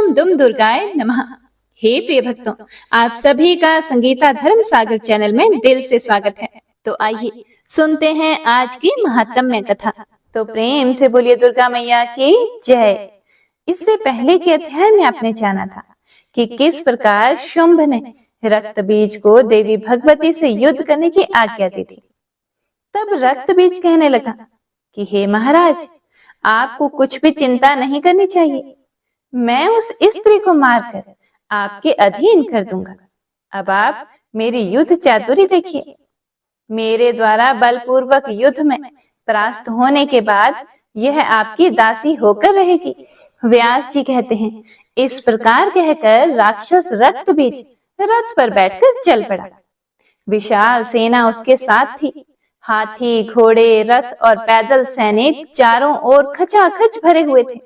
ओम दुम दुर्गाय नमः। हे प्रिय भक्तों, आप सभी का संगीता धर्म सागर चैनल में दिल से स्वागत है। तो आइए सुनते हैं आज की महात्म्य कथा। तो प्रेम से बोलिए दुर्गा मैया की जय। इससे पहले के अध्याय में आपने जाना था कि किस प्रकार शुंभ ने रक्त बीज को देवी भगवती से युद्ध करने की आज्ञा दी थी। तब रक्त बीज कहने लगा कि हे महाराज, आपको कुछ भी चिंता नहीं करनी चाहिए। मैं उस स्त्री को मारकर आपके अधीन कर दूंगा। अब आप मेरी युद्ध चातुरी देखिए। मेरे द्वारा बलपूर्वक युद्ध में परास्त होने के बाद यह आपकी दासी होकर रहेगी। व्यास जी कहते हैं, इस प्रकार कहकर राक्षस रक्त बीज रथ पर बैठकर चल पड़ा। विशाल सेना उसके साथ थी। हाथी, घोड़े, रथ और पैदल सैनिक चारों ओर खचाखच भरे हुए थे।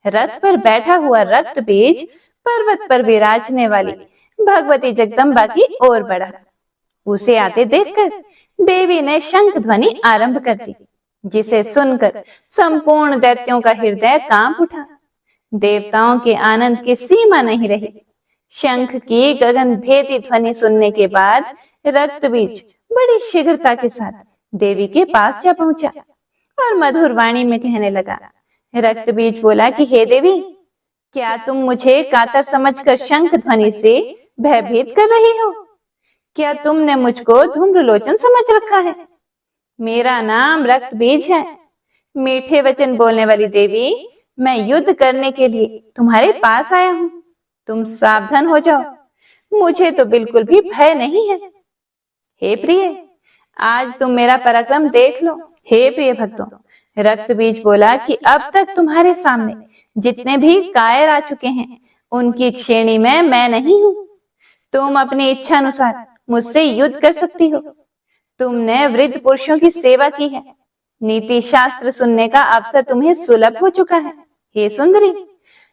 रथ पर बैठा हुआ रक्त बीज पर्वत पर विराजने वाली भगवती जगदम्बा की ओर बढ़ा। उसे आते देखकर देवी ने शंख ध्वनि आरंभ कर दी, जिसे सुनकर संपूर्ण दैत्यों का हृदय कांप उठा। देवताओं के आनंद की सीमा नहीं रही। शंख की गगन भेदी ध्वनि सुनने के बाद रक्त बीज बड़ी शीघ्रता के साथ देवी के पास जा पहुंचा और मधुर वाणी में कहने लगा। रक्त बीज बोला कि हे देवी, क्या तुम मुझे कातर समझकर शंख ध्वनि से भयभीत कर रही हो? क्या तुमने मुझको धूम्रलोचन समझ रखा है? मेरा नाम रक्त बीज है। मीठे वचन बोलने वाली देवी, मैं युद्ध करने के लिए तुम्हारे पास आया हूं। तुम सावधान हो जाओ, मुझे तो बिल्कुल भी भय नहीं है। हे प्रिय, आज तुम मेरा पराक्रम देख लो। हे प्रिय भक्तों, रक्त बीज बोला कि अब तक तुम्हारे सामने जितने भी कायर आ चुके हैं, उनकी श्रेणी में मैं नहीं हूं। तुम अपनी इच्छा अनुसार मुझसे युद्ध कर सकती हो। तुमने वृद्ध पुरुषों की सेवा की है। नीति शास्त्र सुनने का अवसर तुम्हें सुलभ हो चुका है। हे सुंदरी,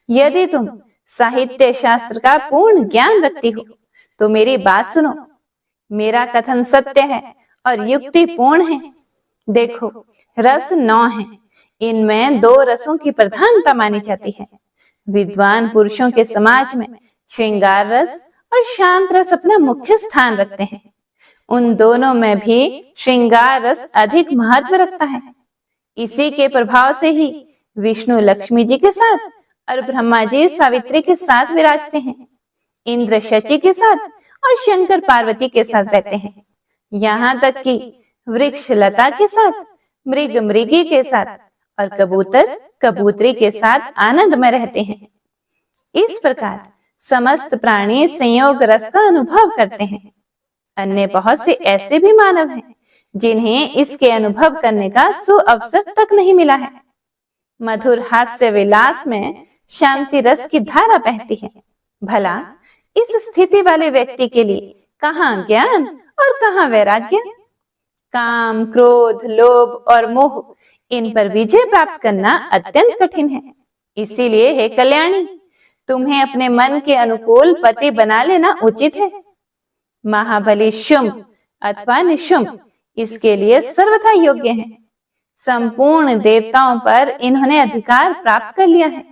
यदि तुम साहित्य शास्त्र का पूर्ण ज्ञान रखती हो तो मेरी बात सुनो। मेरा कथन सत्य है और युक्तिपूर्ण है। देखो, रस 9 हैं। इनमें 2 रसों की प्रधानता मानी जाती है। विद्वान पुरुषों के समाज में श्रृंगार रस और शांत रस अपना मुख्य स्थान रखते हैं। उन दोनों में भी श्रृंगार रस अधिक महत्व रखता है। इसी के प्रभाव से ही विष्णु लक्ष्मी जी के साथ और ब्रह्मा जी सावित्री के साथ विराजते हैं। इंद्र शची के साथ और शंकर पार्वती के साथ रहते हैं। यहाँ तक कि वृक्ष लता के साथ, मृग मृगी के साथ और कबूतर कबूतरी के साथ आनंद में रहते हैं। इस प्रकार समस्त प्राणी संयोग रस का अनुभव करते हैं। अन्य बहुत से ऐसे भी मानव हैं जिन्हें इसके अनुभव करने का सुअवसर तक नहीं मिला है। मधुर हास्य विलास में शांति रस की धारा बहती है। भला इस स्थिति वाले व्यक्ति के लिए कहाँ ज्ञान और कहाँ वैराग्य? काम, क्रोध, लोभ और मोह, इन पर विजय प्राप्त करना अत्यंत कठिन है। इसीलिए हे कल्याणी, तुम्हें अपने मन के अनुकूल पति बना लेना उचित है। महाबली शुंभ अथवा निशुंभ इसके लिए सर्वथा योग्य हैं। संपूर्ण देवताओं पर इन्होंने अधिकार प्राप्त कर लिया है।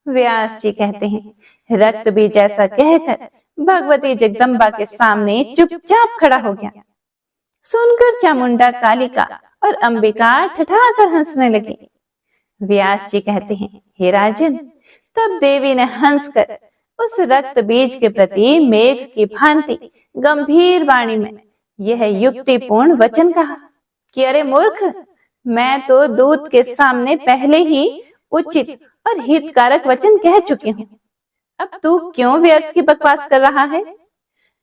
व्यास जी कहते हैं, रक्त बीज ऐसा कहकर भगवती जगदम्बा के सामने चुपचाप खड़ा हो गया। सुनकर चामुंडा कालिका और अंबिका ठठाकर हंसने लगी। व्यास जी कहते हैं, हे राजन, तब देवी ने हंसकर उस रक्त बीज के प्रति मेघ की भांति गंभीर वाणी में यह युक्तिपूर्ण वचन कहा कि अरे मूर्ख, मैं तो दूत के सामने पहले ही उचित और हितकारक वचन कह चुकी हूँ। अब तू क्यों व्यर्थ की बकवास कर रहा है?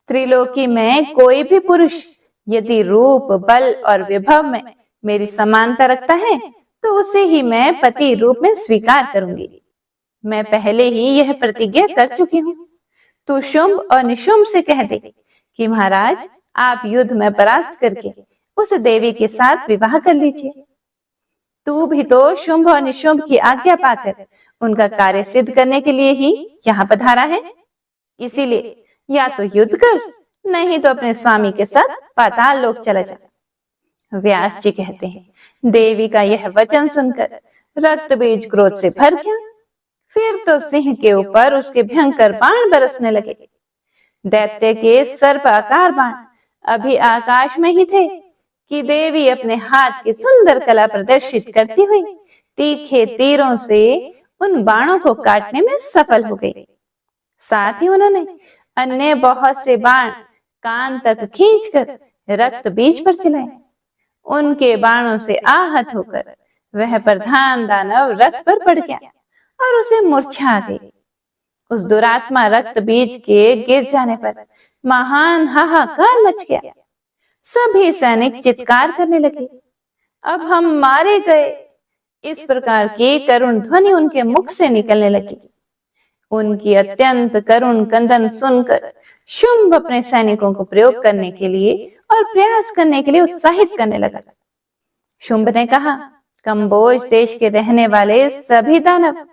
त्रिलोकी में कोई भी पुरुष यदि रूप, बल और विभव में मेरी समानता रखता है तो उसे ही मैं पति रूप में स्वीकार करूंगी। मैं पहले ही यह प्रतिज्ञा कर चुकी हूँ। तू शुंभ और निशुंभ से कह दे कि महाराज, आप युद्ध में परास्त करके उस देवी के साथ विवाह कर लीजिए। तू भी तो शुंभ और निशुंभ की आज्ञा पाकर उनका कार्य सिद्ध करने के लिए ही यहाँ पधारा है। इसीलिए या तो युद्ध कर, नहीं तो अपने स्वामी के साथ पाताल लोक चला जा। व्यास जी कहते हैं, देवी का यह वचन सुनकर रक्त बीज क्रोध से भर गया। फिर तो सिंह के ऊपर उसके भयंकर बाण बरसने लगे। दैत्य के सर्पाकार बाण अभी आकाश में ही थे कि देवी अपने हाथ की सुंदर कला प्रदर्शित करती हुई तीखे तीरों से उन बाणों को काटने में सफल हो गई। साथ ही उन्होंने अन्य बहुत से बाण कान तक खींचकर रक्त बीज पर चलाए। उनके बाणों से आहत होकर वह प्रधान दानव रथ पर पड़ गया और उसे मूर्छा आ गई। उस दुरात्मा रक्त बीज के गिर जाने पर महान हाहाकार मच गया। सभी सैनिक चित्कार करने लगे, अब हम मारे गए। इस प्रकार की करुण ध्वनि उनके मुख से निकलने लगी। उनकी अत्यंत करुण क्रंदन सुनकर शुंभ अपने सैनिकों को प्रयोग करने के लिए और प्रयास करने के लिए उत्साहित करने लगा। शुंभ ने कहा, कंबोज देश के रहने वाले सभी दानव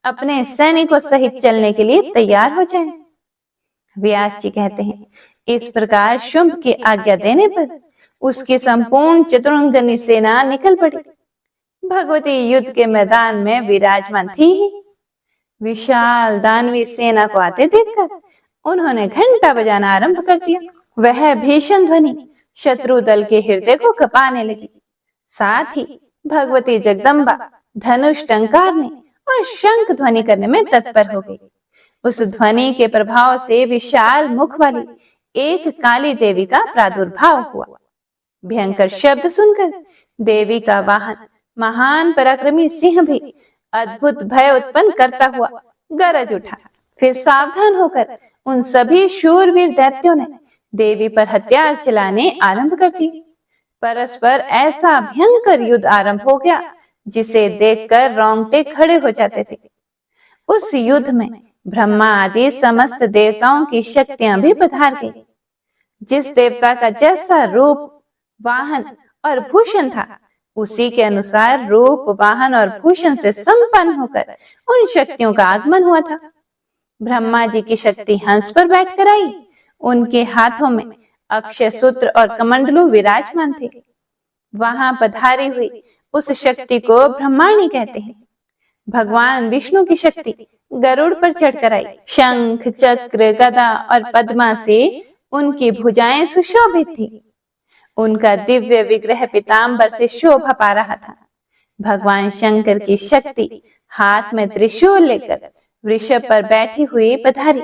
अपने सैनिकों सहित चलने के लिए तैयार हो जाएं। व्यास जी कहते हैं, इस प्रकार शुंभ की आज्ञा देने पर उसकी संपूर्ण चतुरंगनी सेना निकल पड़ी। भगवती युद्ध के मैदान में विराजमान थी। विशाल दानवी सेना को आते देखकर उन्होंने घंटा बजाना आरंभ कर दिया। वह भीषण ध्वनि शत्रु दल के हृदय को कपाने लगी। साथ ही भगवती जगदम्बा धनुष टंकारने और शंख ध्वनि करने में तत्पर हो गई। उस ध्वनि के प्रभाव से विशाल मुख वाली एक काली देवी का प्रादुर्भाव हुआ। भयंकर शब्द सुनकर देवी का वाहन महान पराक्रमी सिंह भी अद्भुत भय उत्पन्न करता हुआ गरज उठा। फिर सावधान होकर उन सभी शूरवीर दैत्यों ने देवी पर हथियार चलाने आरंभ कर दिए। परस्पर ऐसा भयंकर युद्ध आरंभ हो गया जिसे देखकर रोंगटे खड़े हो जाते थे। उस युद्ध में ब्रह्मा आदि समस्त देवताओं की शक्तियां भी पधार गई। जिस देवता का जैसा रूप, वाहन और भूषण था, उसी के अनुसार रूप, वाहन और भूषण से संपन्न होकर उन शक्तियों का आगमन हुआ था। ब्रह्मा जी की शक्ति हंस पर बैठकर आई। उनके हाथों में अक्षय सूत्र और कमंडलू विराजमान थे। वहां पधारी हुई उस शक्ति को ब्रह्माणी कहते हैं। भगवान विष्णु की शक्ति गरुड़ पर चढ़कर आई। शंख, चक्र, गदा और पद्मा से उनकी भुजाएं सुशोभित थी। उनका दिव्य विग्रह पीतांबर से शोभा पा रहा था। भगवान शंकर की शक्ति हाथ में त्रिशूल लेकर वृषभ पर बैठी हुई पधारी।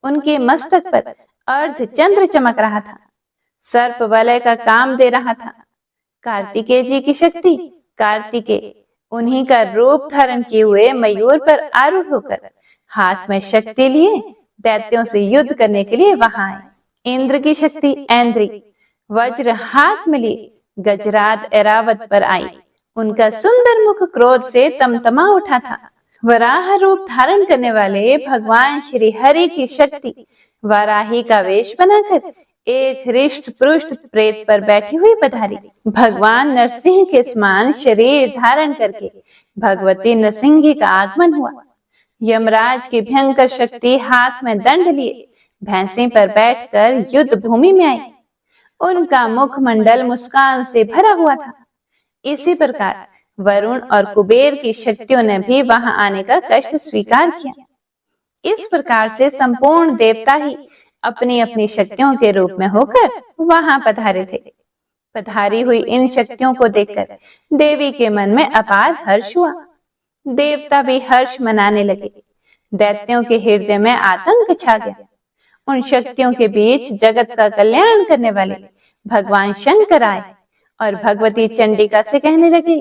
उनके मस्तक पर अर्ध चंद्र चमक रहा था। सर्प वलय का काम दे रहा था। कार्तिकेय जी की शक्ति कार्तिकेय उन्हीं का रूप धारण किए हुए मयूर पर आरूढ़ होकर हाथ में शक्ति लिए दैत्यों से युद्ध करने के लिए वहां आए। इंद्र की शक्ति ऐन्द्री वज्र हाथ में लिए गजराज ऐरावत पर आई। उनका सुंदर मुख क्रोध से तमतमा उठा था। वराह रूप धारण करने वाले भगवान श्री हरि की शक्ति वाराही का वेश बनाकर एक हृष्ट पृष्ठ प्रेत पर बैठी हुई पधारी। भगवान नरसिंह के समान शरीर धारण करके भगवती नरसिंही का आगमन हुआ। यमराज की भयंकर शक्ति हाथ में दंड लिए भैंसी पर बैठकर युद्ध भूमि में आई। उनका मुखमंडल मुस्कान से भरा हुआ था। इसी प्रकार वरुण और कुबेर की शक्तियों ने भी वहां आने का कष्ट स्वीकार किया। इस प्रकार से संपूर्ण देवता ही अपनी अपनी शक्तियों के रूप में होकर वहां पधारे थे। पधारी हुई इन शक्तियों को देखकर देवी के मन में अपार हर्ष हुआ। देवता भी हर्ष मनाने लगे। दैत्यों के हृदय में आतंक छा गया। उन शक्तियों के बीच जगत का कल्याण करने वाले भगवान शंकर आए और भगवती चंडिका से कहने लगे,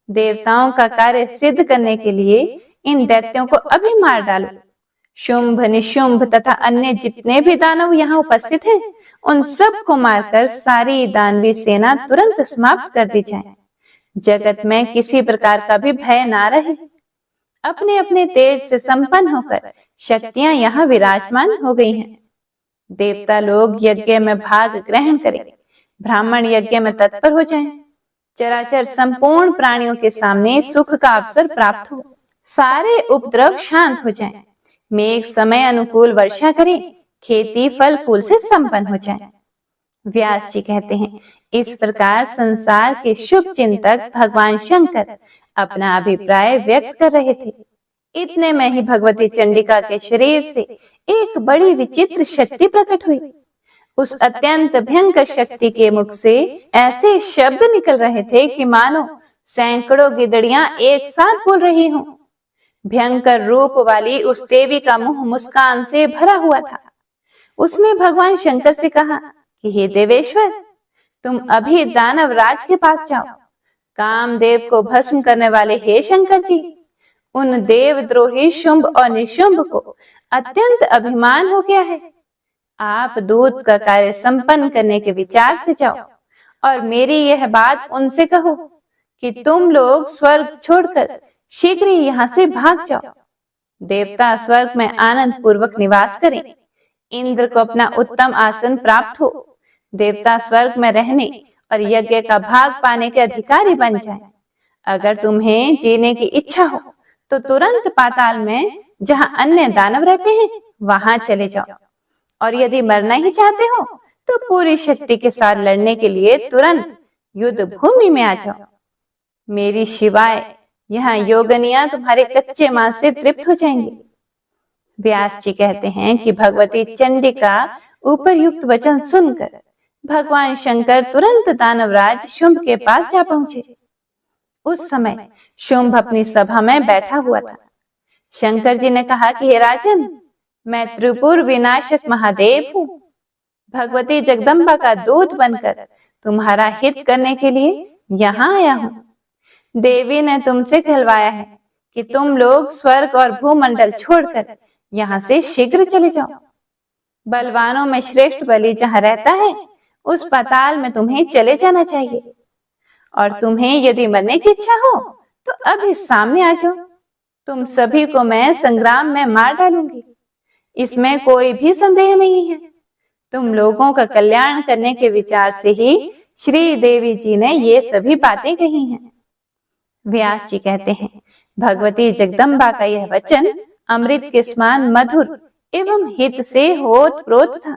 देवताओं का कार्य सिद्ध करने के लिए इन दैत्यों को अभी मार डालो। शुंभ, निशुंभ तथा अन्य जितने भी दानव यहाँ उपस्थित हैं, उन सब को मारकर सारी दानवी सेना तुरंत समाप्त कर दी जाए। जगत में किसी प्रकार का भी भय ना रहे। अपने अपने तेज से संपन्न होकर शक्तियां यहाँ विराजमान हो गई हैं। देवता लोग यज्ञ में भाग ग्रहण करें, ब्राह्मण यज्ञ में तत्पर हो जाएं, चराचर संपूर्ण प्राणियों के सामने सुख का अवसर प्राप्त हो, सारे उपद्रव शांत हो जाएं, मेघ समय अनुकूल वर्षा करें, खेती फल फूल से संपन्न हो जाए। व्यास जी कहते हैं, इस प्रकार संसार के शुभ चिंतक भगवान शंकर अपना अभिप्राय व्यक्त कर रहे थे। इतने में ही भगवती चंडिका के शरीर से एक बड़ी विचित्र शक्ति प्रकट हुई। उस अत्यंत भयंकर शक्ति के मुख से ऐसे शब्द निकल रहे थे कि मानो सैकड़ों गिदड़ियां एक साथ बोल रही हों। भयंकर रूप वाली उस देवी का मुंह मुस्कान से भरा हुआ था। उसने भगवान शंकर से कहा कि हे देवेश्वर, तुम अभी दानव राज के पास जाओ। कामदेव को भस्म करने वाले हे शंकर जी, उन देवद्रोही शुंभ और निशुंभ को अत्यंत अभिमान हो गया है। आप दूत का कार्य संपन्न करने के विचार से जाओ और मेरी यह बात उनसे कहो कि तुम लोग स्वर्ग छोड़कर शीघ्र ही यहाँ से भाग जाओ। देवता स्वर्ग में आनंद पूर्वक निवास करें। इंद्र को अपना उत्तम आसन प्राप्त हो। देवता स्वर्ग में रहने और यज्ञ का भाग पाने के अधिकारी बन जाएं। अगर तुम्हें जीने की इच्छा हो तो तुरंत पाताल में जहाँ अन्य दानव रहते हैं वहां चले जाओ, और यदि मरना ही चाहते हो तो पूरी शक्ति के साथ लड़ने के लिए तुरंत युद्ध भूमि में आ जाओ। मेरी शिवाय यहाँ योगनियां तुम्हारे कच्चे मांस से तृप्त हो जाएंगे। व्यास जी कहते हैं कि भगवती चंडिका उपरयुक्त वचन सुनकर भगवान शंकर तुरंत दानवराज शुंभ के पास जा पहुंचे। उस समय शुंभ अपनी सभा में बैठा हुआ था। शंकर जी ने कहा कि हे राजन, मैं त्रिपुर विनाशक महादेव हूँ। भगवती जगदम्बा का दूत बनकर तुम्हारा हित करने के लिए यहाँ आया हूँ। देवी ने तुमसे कहलवाया है कि तुम लोग स्वर्ग और भूमंडल छोड़कर यहाँ से शीघ्र चले जाओ। बलवानों में श्रेष्ठ बलि जहाँ रहता है उस पाताल में तुम्हें चले जाना चाहिए, और तुम्हें यदि मरने की इच्छा हो तो अभी सामने आ जाओ। तुम सभी को मैं संग्राम में मार डालूंगी, इसमें कोई भी संदेह नहीं है। तुम लोगों का कल्याण करने के विचार से ही श्री देवी जी ने ये सभी बातें कही हैं। व्यास जी कहते हैं, भगवती जगदम्बा का यह वचन अमृत के समान मधुर एवं हित से होत प्रोत था।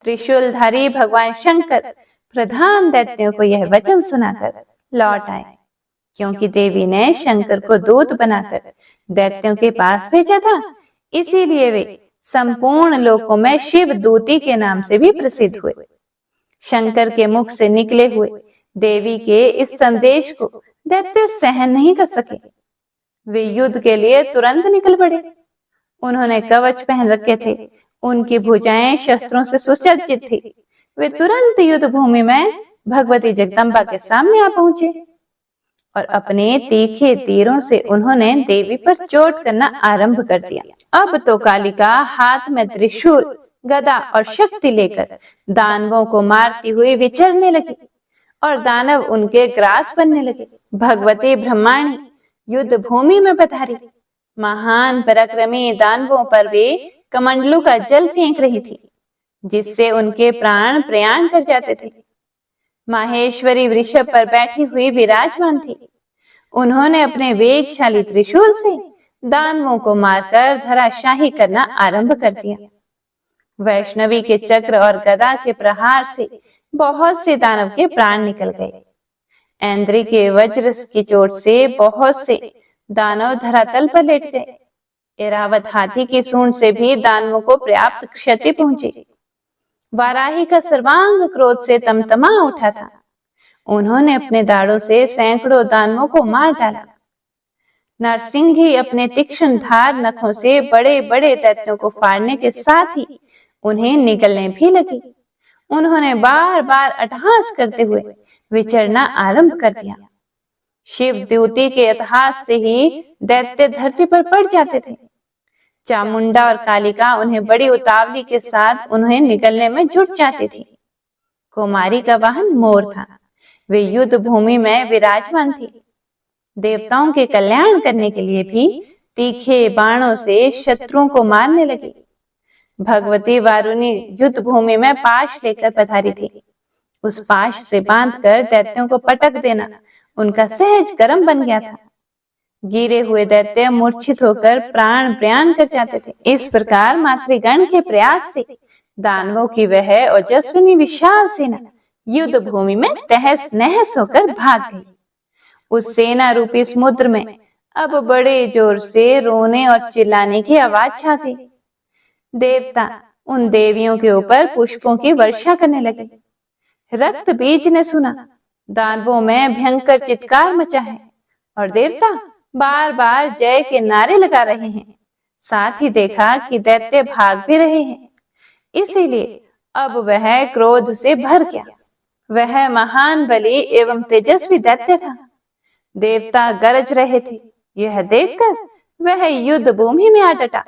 त्रिशूलधारी भगवान शंकर प्रधान दैत्यों को यह वचन सुनाकर लौट आए, क्योंकि देवी ने शंकर को दूत बनाकर दैत्यों के पास भेजा था। इसीलिए वे संपूर्ण लोकों में शिव दूती के नाम से भी प्रसिद्ध हुए। शंकर के मुख से निकले हुए देवी के इस संदेश को दैत्य सहन नहीं कर सके। वे युद्ध के लिए तुरंत निकल पड़े। उन्होंने कवच पहन रखे थे, उनकी भुजाएं शस्त्रों से सुसज्जित थी। वे तुरंत युद्ध भूमि में भगवती जगदम्बा के सामने आ पहुंचे और अपने तीखे तीरों से उन्होंने देवी पर चोट करना आरंभ कर दिया। अब तो कालिका हाथ में त्रिशूल, गदा और शक्ति लेकर दानवों को मारती हुई विचरने लगी और दानव उनके ग्रास बनने लगे। भगवती ब्रह्माणी युद्ध भूमि में पधारी। महान पराक्रमी दानवों पर वे कमंडलू का जल फेंक रही थी, जिससे उनके प्राण प्रयाण कर जाते थे। माहेश्वरी वृषभ पर बैठी हुई विराजमान थी। उन्होंने अपने वेगशाली त्रिशूल से दानवों को मारकर धराशाही करना आरंभ कर दिया। वैष्णवी के चक्र और गदा के प्रहार से बहुत से दानव के प्राण निकल गए। ऐन्द्री के वज्र की चोट से बहुत से दानव धरातल पर लेट गए। एरावत हाथी की सूंड से भी दानवों को पर्याप्त क्षति पहुंची। वाराही का सर्वांग क्रोध से तमतमा उठा था। उन्होंने अपने दाढ़ों से सैकड़ों दानवों को मार डाला। नरसिंही अपने तीक्ष्ण धार नखों से बड़े बड़े दैत्यों को फाड़ने के साथ ही उन्हें निगलने भी लगी। उन्होंने बार बार अट्टहास करते हुए विचरना आरंभ कर दिया। शिव द्युति के इतिहास से ही दैत्य धरती पर पड़ जाते थे। चामुंडा और कालिका उन्हें बड़ी उतावली के साथ उन्हें निगलने में जुट जाती थी। कुमारी का वाहन मोर था। वे युद्ध भूमि में विराजमान थी। देवताओं के कल्याण करने के लिए भी तीखे बाणों से शत्रुओं को मारने लगी। भगवती वारुणी युद्ध भूमि में पाश लेकर पधारी थी। उस पाश से बांधकर दैत्यों को पटक देना उनका सहज कर्म बन गया था। गिरे हुए दैत्य मूर्छित होकर प्राण प्रयाण कर जाते थे। इस प्रकार मातृगण के प्रयास से दानवों की वह ओजस्विनी विशाल सेना युद्ध भूमि में तहस नहस होकर भाग गई। उस सेना रूपी समुद्र में अब बड़े जोर से रोने और चिल्लाने की आवाज छा गई। देवता उन देवियों के ऊपर पुष्पों की वर्षा करने लगे। रक्त बीज ने सुना दानवों में भयंकर चित्कार मचा है और देवता बार बार जय के नारे लगा रहे हैं। साथ ही देखा कि दैत्य भाग भी रहे हैं। इसीलिए अब वह क्रोध से भर गया। वह महान बली एवं तेजस्वी दैत्य था। देवता गरज रहे थे। यह देखकर वह युद्ध भूमि में आ डटा।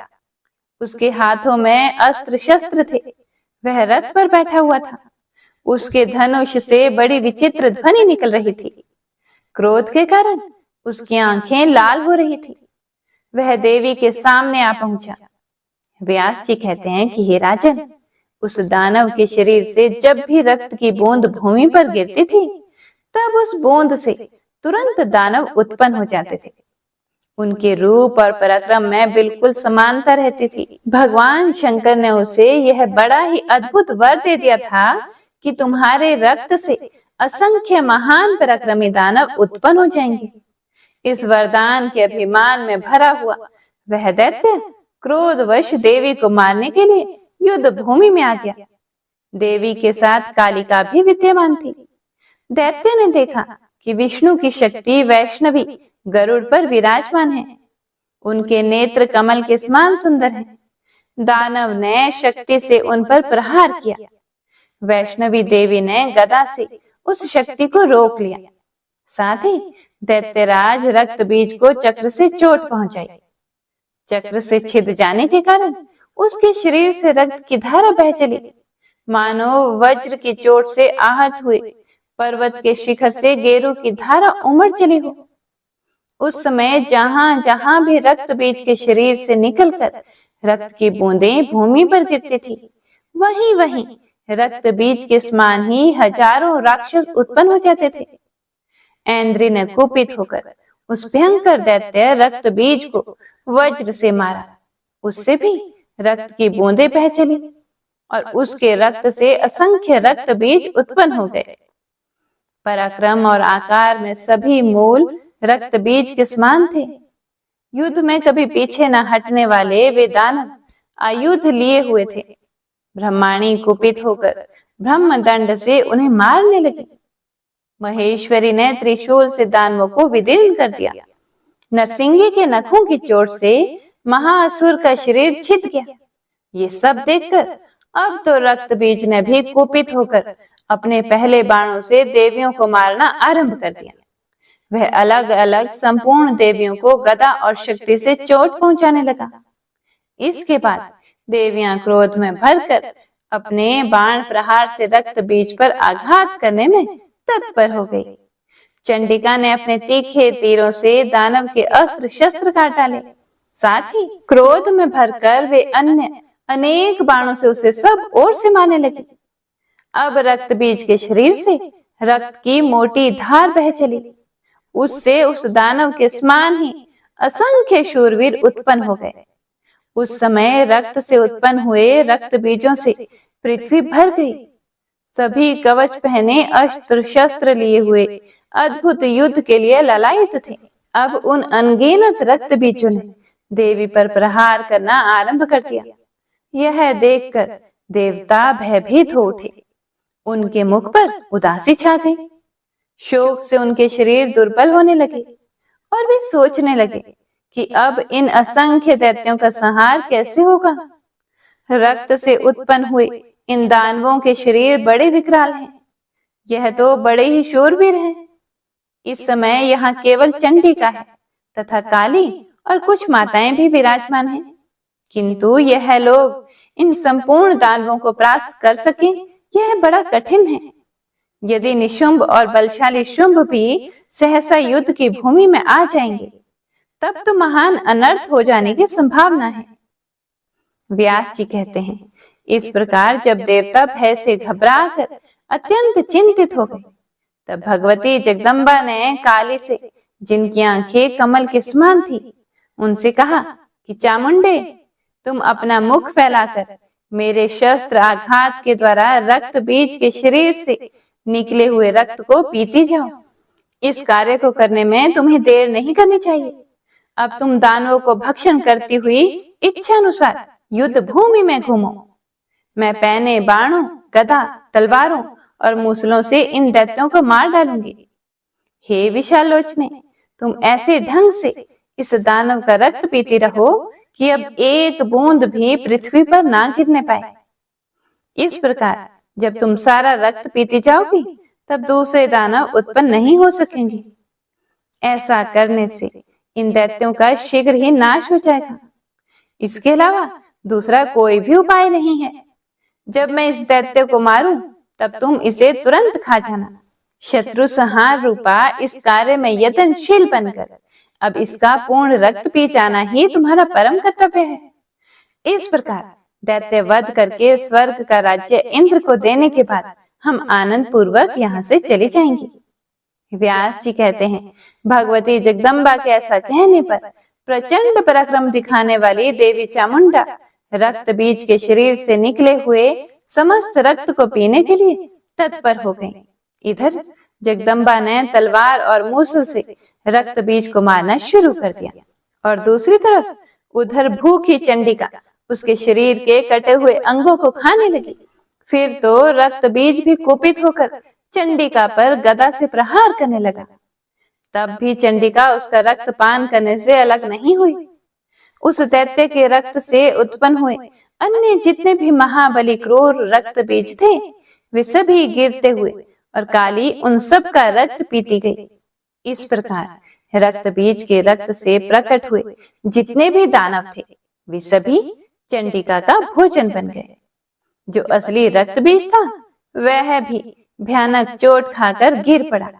उसके हाथों में अस्त्र शस्त्र थे। वह रथ पर बैठा हुआ था। उसके धनुष से बड़ी विचित्र ध्वनि निकल रही थी। क्रोध के कारण उसकी आंखें लाल हो रही थी। वह देवी के सामने आ पहुंचा। व्यास जी कहते हैं कि हे राजन, उस दानव के शरीर से जब भी रक्त की बूंद भूमि पर गिरती थी, तब उस बूंद से तुरंत दानव उत्पन्न हो जाते थे। उनके रूप और पराक्रम में बिल्कुल समानता रहती थी। भगवान शंकर ने उसे यह बड़ा ही अद्भुत वर दे दिया था कि तुम्हारे रक्त से असंख्य महान पराक्रमी दानव उत्पन्न हो जाएंगे। इस वरदान के अभिमान में भरा हुआ वह दैत्य क्रोधवश देवी को मारने के लिए युद्ध भूमि में आ गया। देवी के साथ कालिका भी विद्यमान थी। दैत्य ने देखा कि विष्णु की शक्ति वैष्णवी गरुड़ पर विराजमान है। उनके नेत्र कमल के समान सुंदर हैं। दानव ने शक्ति से उन पर प्रहार किया। वैष्णवी देवी ने गदा से उस शक्ति को रोक लिया। साथ ही दैत्यराज रक्त बीज को चक्र से चोट पहुंचाई। चक्र से छिद जाने के कारण उसके शरीर से रक्त की धारा बह चली। मानो वज्र की चोट से आहत हुए पर्वत के शिखर से गेरू की धारा उमड़ चली हो। उस समय जहां जहां भी रक्त बीज के शरीर से निकलकर रक्त की बूंदें भूमि पर गिरती थी, वहीं वहीं रक्त बीज के समान ही हजारों राक्षस उत्पन्न हो जाते थे। ऐन्द्री ने कुपित होकर उस भयंकर दैत्य रक्त बीज को वज्र से मारा। उससे भी रक्त की बूंदें बह चली और उसके रक्त से असंख्य रक्त बीज उत्पन्न हो गए। पराक्रम और आकार में सभी मूल रक्त बीज के समान थे। युद्ध में कभी पीछे न हटने वाले वे दानव आयुध लिए हुए थे। ब्रह्माणी कुपित होकर ब्रह्मदंड से उन्हें मारने लगी। महेश्वरी ने त्रिशूल से दानवों को विदीर्ण कर दिया। नरसिंह के नखों की चोट से महाअसुर का शरीर छिद गया। ये सब देखकर अब तो रक्त बीज ने भी कुपित होकर अपने पहले बाणों से देवियों को मारना आरंभ कर दिया। वह अलग अलग संपूर्ण देवियों को गदा और शक्ति से चोट पहुंचाने लगा। इसके बाद देवियां क्रोध में भरकर अपने बाण प्रहार से रक्त बीज पर आघात करने में तत्पर हो गई। चंडिका ने अपने तीखे तीरों से दानव के अस्त्र शस्त्र काट डाले। साथ ही क्रोध में भरकर वे अन्य अनेक बाणों से उसे सब ओर से मारने लगी। अब रक्त बीज के शरीर से रक्त की मोटी धार बह चली। उससे उस दानव के समान ही असंख्य शूरवीर उत्पन्न हो गए। उस समय रक्त से उत्पन्न हुए रक्त बीजों से पृथ्वी भर गई। सभी कवच पहने अस्त्र शस्त्र लिए हुए अद्भुत युद्ध के लिए ललायित थे। अब उन अनगिनत रक्त बीजों ने देवी पर प्रहार करना आरंभ कर दिया। यह देखकर देवता भयभीत हो उठे। उनके मुख पर उदासी छा गई। शोक से उनके शरीर दुर्बल होने लगे और वे सोचने लगे कि अब इन असंख्य दैत्यों का संहार कैसे होगा। रक्त से उत्पन्न हुए इन दानवों के शरीर बड़े विकराल हैं। यह तो बड़े ही शूरवीर हैं। इस समय यहाँ केवल चंडिका है तथा काली और कुछ माताएं भी विराजमान हैं। किंतु यह लोग इन संपूर्ण दानवों को परास्त कर सकें, यह बड़ा कठिन है। यदि निशुंभ और बलशाली शुंभ भी सहसा युद्ध की भूमि में आ जाएंगे, तब तो महान अनर्थ हो जाने की संभावना है। व्यास जी कहते हैं, इस प्रकार जब देवता भय से घबराकर अत्यंत चिंतित हो गए, तब भगवती जगदम्बा ने काली से, जिनकी आंखें कमल के समान थी, उनसे कहा कि चामुंडे, तुम अपना मुख फैलाकर मेरे शस्त्र आघात के द्वारा रक्त बीज के शरीर से निकले हुए रक्त को पीती जाओ। इस कार्य को करने में तुम्हें देर नहीं करनी चाहिए। अब तुम दानवों को भक्षण करती हुई इच्छा अनुसार युद्ध भूमि में घूमो। मैं पैने, बाणों, गदा, तलवारों और मूसलों से इन दैत्यों को मार डालूंगी। हे विशालोचने, तुम ऐसे ढंग से इस दानव का रक्त पीती रहो कि अब एक बूंद भी पृथ्वी पर ना गिरने पाए। इस प्रकार जब तुम सारा रक्त पीती जाओगी, तब दूसरे दानव उत्पन्न नहीं हो सकेंगे। ऐसा करने से इन दैत्यों का शीघ्र ही नाश हो जाएगा। इसके अलावा दूसरा कोई भी उपाय नहीं है। जब मैं इस दैत्य को मारूं, तब तुम इसे तुरंत खा जाना। शत्रु संहार रूपा इस कार्य में यत्नशील बनकर अब इसका पूर्ण रक्त पी जाना ही तुम्हारा परम कर्तव्य है। इस प्रकार दैत्य वध करके स्वर्ग का राज्य इंद्र को देने के बाद हम आनंद पूर्वक यहाँ से चले जाएंगे। व्यास जी कहते हैं, भगवती जगदम्बा के ऐसा कहने पर प्रचंड पराक्रम दिखाने वाली देवी चामुंडा रक्त बीज के शरीर से निकले हुए समस्त रक्त को पीने के लिए तत्पर हो गई। इधर जगदम्बा ने तलवार और मूसल से रक्त बीज को मारना शुरू कर दिया और दूसरी तरफ उधर भूखी चंडिका उसके शरीर के कटे हुए अंगों को खाने लगी। फिर तो रक्त बीज भी कुपित होकर चंडिका पर गदा से प्रहार करने लगा। तब भी चंडिका उसका रक्त पान करने से अलग नहीं हुई। उस दैत्य के रक्त से उत्पन्न हुए अन्य जितने भी महाबली क्रूर रक्त बीज थे, वे सभी गिरते हुए और काली उन सब का रक्त पीती गई। इस प्रकार रक्त बीज के रक्त से प्रकट हुए जितने भी दानव थे, वे सभी चंडिका का भोजन बन गए। जो असली रक्त बीज था, वह भी भयानक चोट खाकर गिर पड़ा।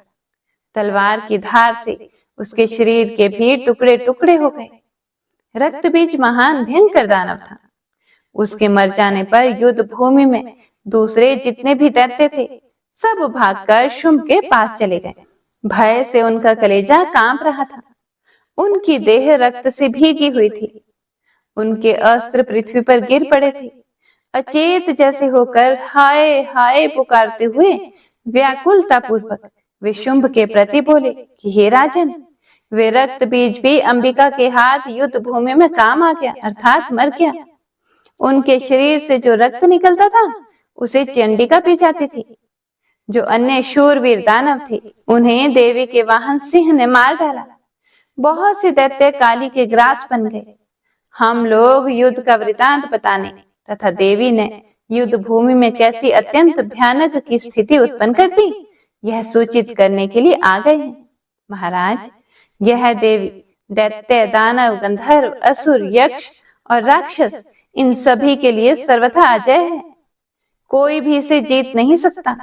तलवार की धार से उसके शरीर के भी टुकड़े टुकड़े हो गए। रक्त बीज महान भयंकर दानव था। उसके मर जाने पर युद्ध भूमि में दूसरे जितने भी दैत्य थे, सब भागकर शुंभ के पास चले गए। भय से उनका कलेजा कांप रहा था। उनकी देह रक्त से भीगी हुई थी। उनके अस्त्र पृथ्वी पर गिर पड़े थे। अचेत जैसे होकर हाय हाय पुकारते हुए व्याकुलता पूर्वक वे शुंभ के प्रति बोले कि हे राजन, वे रक्त बीज भी अंबिका के हाथ युद्ध भूमि में काम आ गया, अर्थात मर गया। उनके शरीर से जो रक्त निकलता था, उसे चंडिका पी जाती थी। जो अन्य शूरवीर दानव थे, उन्हें देवी के वाहन सिंह ने मार डाला। बहुत से दैत्य काली के ग्रास बन गए। हम लोग युद्ध का वृतांत बताने तथा देवी ने युद्ध भूमि में कैसी अत्यंत भयानक की स्थिति उत्पन्न कर दी, यह सूचित करने के लिए आ गए हैं। महाराज, यह देवी दैत्य, दानव, गंधर्व, असुर, यक्ष और राक्षस, इन सभी के लिए सर्वथा अजय है। कोई भी इसे जीत नहीं सकता।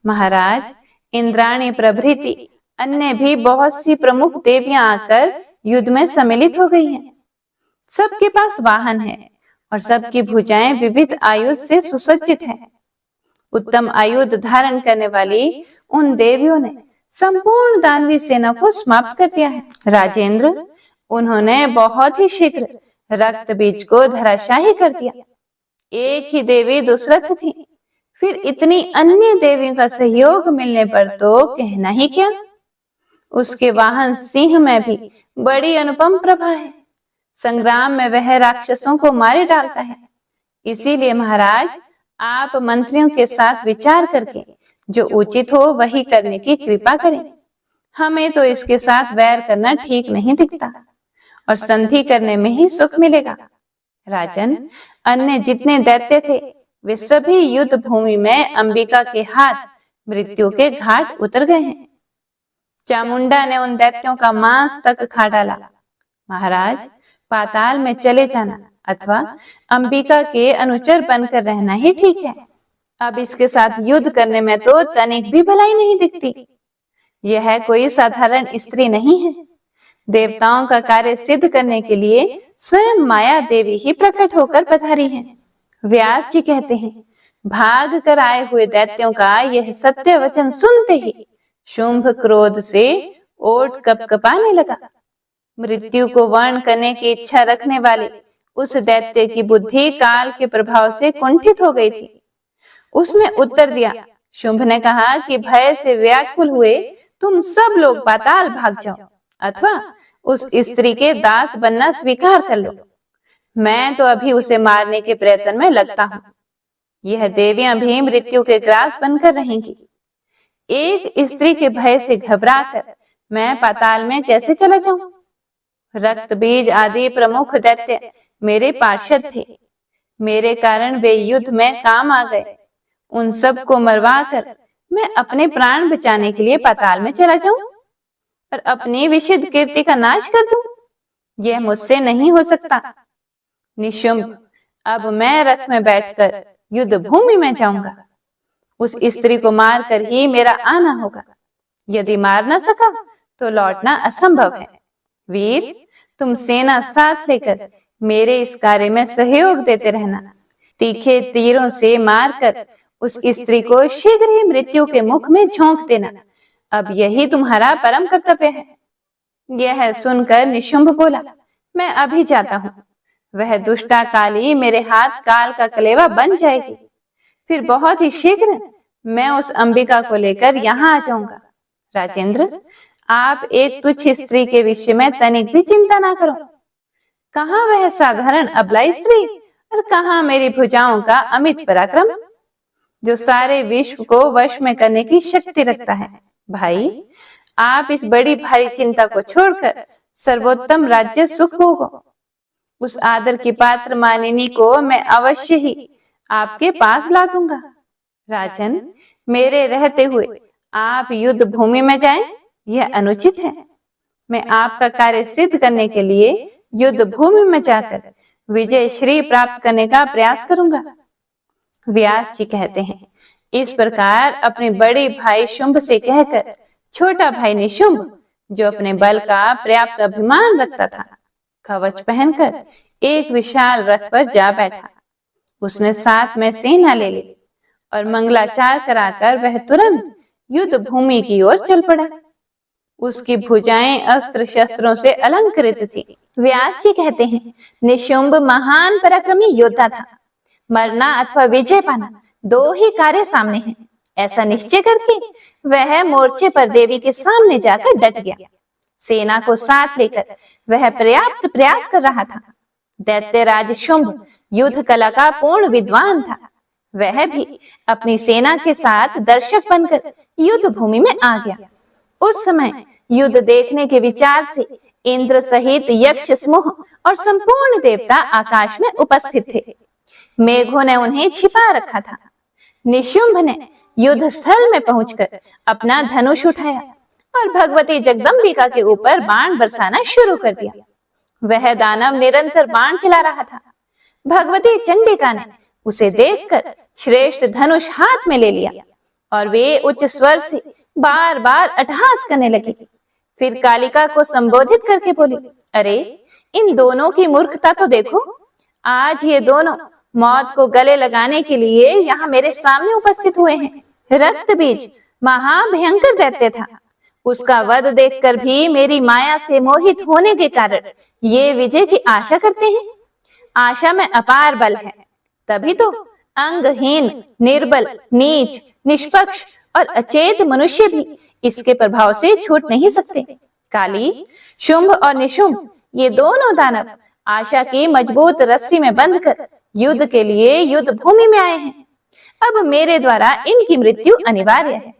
महाराज, इंद्राणी प्रभृति अन्य भी बहुत सी प्रमुख देवियां आकर युद्ध में सम्मिलित हो गई हैं। सबके पास वाहन है और सबकी भुजाएं विविध आयुध से सुसज्जित हैं। उत्तम आयुध धारण करने वाली उन देवियों ने संपूर्ण दानवी सेना को समाप्त कर दिया है। राजेंद्र, उन्होंने बहुत ही शीघ्र रक्त बीज को धराशाही कर दिया। एक ही देवी दुष्रथ थी, फिर इतनी अन्य देवियों का सहयोग मिलने पर तो कहना ही क्या। उसके वाहन सिंह में भी बड़ी अनुपम प्रभा है। संग्राम में वह राक्षसों को मारे डालता है। इसीलिए महाराज, आप मंत्रियों के साथ विचार करके जो उचित हो वही करने की कृपा करें। हमें तो इसके साथ वैर करना ठीक नहीं दिखता और संधि करने में ही सुख मिलेगा। राजन, अन्य जितने दैत्य थे, वे सभी युद्ध भूमि में अंबिका के हाथ मृत्यु के घाट उतर गए हैं। चामुंडा ने उन दैत्यों का मांस तक खा डाला। महाराज, पाताल में चले जाना अथवा अंबिका के अनुचर बनकर रहना ही ठीक है। अब इसके साथ युद्ध करने में तो तनिक भी भलाई नहीं दिखती। यह कोई साधारण स्त्री नहीं है। देवताओं का कार्य सिद्ध करने के लिए स्वयं माया देवी ही प्रकट होकर पधारी है। व्यास जी कहते हैं, भाग कर आए हुए दैत्यों का यह सत्य वचन सुनते ही शुंभ क्रोध से ओठ कपकपाने लगा। मृत्यु को वर्ण करने की इच्छा रखने वाले उस दैत्य की बुद्धि काल के प्रभाव से कुंठित हो गई थी। उसने उत्तर दिया, शुंभ ने कहा कि भय से व्याकुल हुए तुम सब लोग पाताल भाग जाओ अथवा उस स्त्री के दास बनना स्वीकार कर लो। मैं तो अभी उसे मारने के प्रयत्न में लगता हूँ। यह देवियां भी मृत्यु के ग्रास बनकर रहेंगी। एक स्त्री के भय से घबराकर मैं पाताल में कैसे चला जाऊं? रक्त बीज आदि प्रमुख दैत्य मेरे पार्षद थे। मेरे कारण वे युद्ध में काम आ गए। उन सब को मरवा कर मैं अपने प्राण बचाने के लिए पाताल में चला जाऊं और अपनी विशुद्ध कीर्ति का नाश कर दूं? यह मुझसे नहीं हो सकता। निशुंभ, अब मैं रथ में बैठकर युद्ध भूमि में जाऊंगा। उस स्त्री को मारकर ही मेरा आना होगा। यदि मार न सका तो लौटना असंभव है। वीर, तुम सेना साथ लेकर मेरे इस कार्य में सहयोग देते रहना। तीखे तीरों से मारकर उस स्त्री को शीघ्र ही मृत्यु के मुख में झोंक देना। अब यही तुम्हारा परम कर्तव्य है। यह सुनकर निशुंभ बोला, मैं अभी जाता हूँ। वह दुष्टा काली मेरे हाथ काल का कलेवा बन जाएगी। फिर बहुत ही शीघ्र मैं उस अंबिका को लेकर यहाँ आ जाऊंगा। राजेंद्र, आप एक तुच्छ स्त्री के विषय में तनिक भी चिंता ना करो। कहाँ वह साधारण अबला स्त्री और कहाँ मेरी भुजाओं का अमित पराक्रम, जो सारे विश्व को वश में करने की शक्ति रखता है। भाई, आप इस बड़ी भारी चिंता को छोड़कर सर्वोत्तम राज्य सुख भोगो। उस आदर की पात्र मानिनी को मैं अवश्य ही आपके पास ला दूंगा। राजन, मेरे रहते हुए आप युद्ध भूमि में जाएं, यह अनुचित है। मैं आपका कार्य सिद्ध करने के लिए युद्ध भूमि में जाकर विजय श्री प्राप्त करने का प्रयास करूंगा। व्यास जी कहते हैं, इस प्रकार अपने बड़े भाई शुंभ से कहकर छोटा भाई निशुंभ, जो अपने बल का पर्याप्त अभिमान रखता था, कवच पहनकर एक विशाल रथ पर जा बैठा। उसने साथ में सेना ले ली और मंगलाचार कराकर वह तुरंत युद्ध भूमि की ओर चल पड़ा। उसकी भुजाएं अस्त्र शस्त्रों से अलंकृत थी। व्यास जी कहते हैं, निशुंभ महान पराक्रमी योद्धा था। मरना अथवा विजय पाना दो ही कार्य सामने हैं। ऐसा निश्चय करके वह मोर्चे पर देवी के सामने जाकर डट गया। सेना को साथ लेकर वह पर्याप्त प्रयास कर रहा था। दैत्यराज शुंभ युद्ध कला का पूर्ण विद्वान था। वह भी अपनी सेना के साथ दर्शक बनकर युद्ध भूमि में आ गया। उस समय युद्ध देखने के विचार से इंद्र सहित यक्ष समूह और संपूर्ण देवता आकाश में उपस्थित थे। मेघों ने उन्हें छिपा रखा था। निशुंभ ने युद्ध स्थल में पहुंचकर अपना धनुष उठाया और भगवती जगदम्बिका के ऊपर बाण बरसाना शुरू कर दिया। वह दानव निरंतर बाण चला रहा था। भगवती चंडिका ने उसे देखकर श्रेष्ठ धनुष हाथ में ले लिया और वे उच्च स्वर से बार बार अट्टहास करने लगी। फिर कालिका को संबोधित करके बोली, अरे, इन दोनों की मूर्खता तो देखो। आज ये दोनों मौत को गले लगाने के लिए यहाँ मेरे सामने उपस्थित हुए हैं। रक्त बीज महाभयंकर दैत्य था। उसका वध देखकर भी मेरी माया से मोहित होने के कारण ये विजय की आशा करते हैं। आशा में अपार बल है, तभी तो अंगहीन, निर्बल, नीच, निष्पक्ष और अचेत मनुष्य भी इसके प्रभाव से छूट नहीं सकते। काली, शुंभ और निशुंभ ये दोनों दानव आशा की मजबूत रस्सी में बंधकर युद्ध के लिए युद्ध भूमि में आए हैं। अब मेरे द्वारा इनकी मृत्यु अनिवार्य है।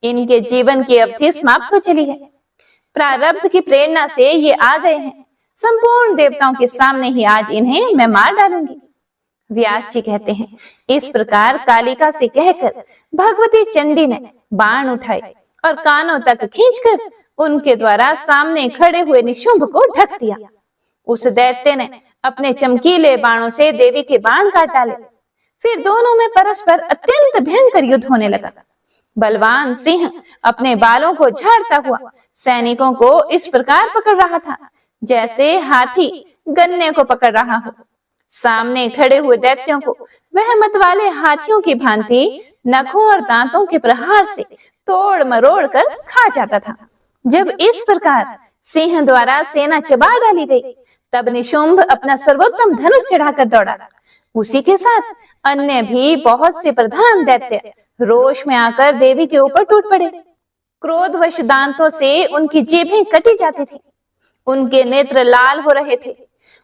इनके जीवन की अवधि समाप्त हो चली है। प्रारब्ध की प्रेरणा से ये आ गए हैं। संपूर्ण देवताओं के सामने ही आज इन्हें मैं मार डालूंगी। व्यास जी कहते हैं, इस प्रकार कालिका से कहकर भगवती चंडी ने बाण उठाए और कानों तक खींचकर उनके द्वारा सामने खड़े हुए निशुंभ को ढक दिया। उस दैत्य ने अपने चमकीले बाणों से देवी के बाण काट डाले। फिर दोनों में परस्पर अत्यंत भयंकर युद्ध होने लगा। बलवान सिंह अपने बालों को झाड़ता हुआ सैनिकों को इस प्रकार पकड़ रहा था जैसे हाथी गन्ने को पकड़ रहा हो। सामने खड़े हुए दैत्यों को वह मतवाले हाथियों की भांति नखों और दांतों के प्रहार से तोड़ मरोड़ कर खा जाता था। जब इस प्रकार सिंह द्वारा सेना चबा डाली गई, तब निशुंभ अपना सर्वोत्तम धनुष चढ़ाकर दौड़ा। उसी के साथ अन्य भी बहुत से प्रधान दैत्य रोष में आकर देवी के ऊपर टूट पड़े। क्रोधवश दांतों से उनकी जीभें कटी जाती थी। उनके नेत्र लाल हो रहे थे।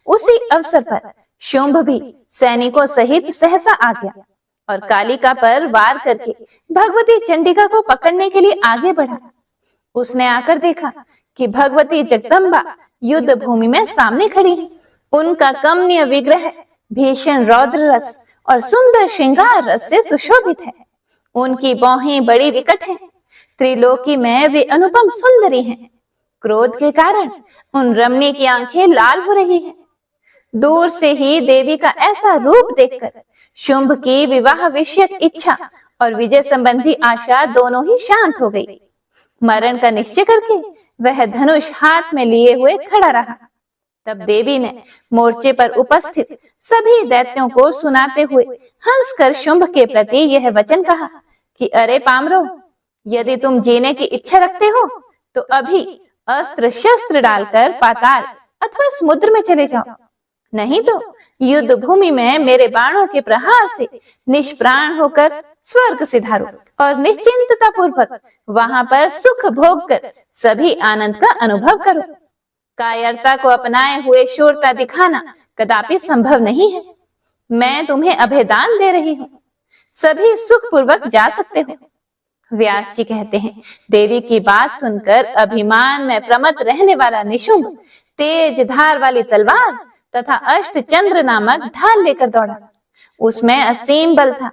उसी अवसर पर शुंभ भी सैनिकों सहित सहसा आ गया और कालिका पर वार करके भगवती चंडिका को पकड़ने के लिए आगे बढ़ा। उसने आकर देखा कि भगवती जगदम्बा युद्ध भूमि में सामने खड़ी है। उनका कमनीय विग्रह भीषण रौद्र रस और सुंदर श्रृंगार रस से सुशोभित है। उनकी बाहें बड़ी विकट हैं। त्रिलोकी में वे अनुपम सुंदरी हैं। क्रोध के कारण उन रमणी की आंखें लाल हो रही हैं। दूर से ही देवी का ऐसा रूप देखकर शुंभ की विवाह विषयक इच्छा और विजय संबंधी आशा दोनों ही शांत हो गई। मरण का निश्चय करके वह धनुष हाथ में लिए हुए खड़ा रहा। तब देवी ने मोर्चे पर उपस्थित सभी दैत्यों को सुनाते हुए हंसकर शुंभ के प्रति यह वचन कहा कि अरे पामरो, यदि तुम जीने की इच्छा रखते हो तो अभी अस्त्र शस्त्र डालकर पाताल अथवा समुद्र में चले जाओ, नहीं तो युद्ध भूमि में मेरे बाणों के प्रहार से निष्प्राण होकर स्वर्ग सिधारो और निश्चिंतता पूर्वक वहां पर सुख भोग कर सभी आनंद का अनुभव करो। कायरता को अपनाए हुए शूरता दिखाना कदापि संभव नहीं है। मैं तुम्हें अभयदान दे रही हूँ, सभी सुख पूर्वक जा सकते हो। व्यास जी कहते हैं, देवी की बात सुनकर अभिमान में प्रमत्त रहने वाला निशुंभ तेज धार वाली तलवार तथा अष्टचंद्र नामक ढाल लेकर दौड़ा। उसमें असीम बल था।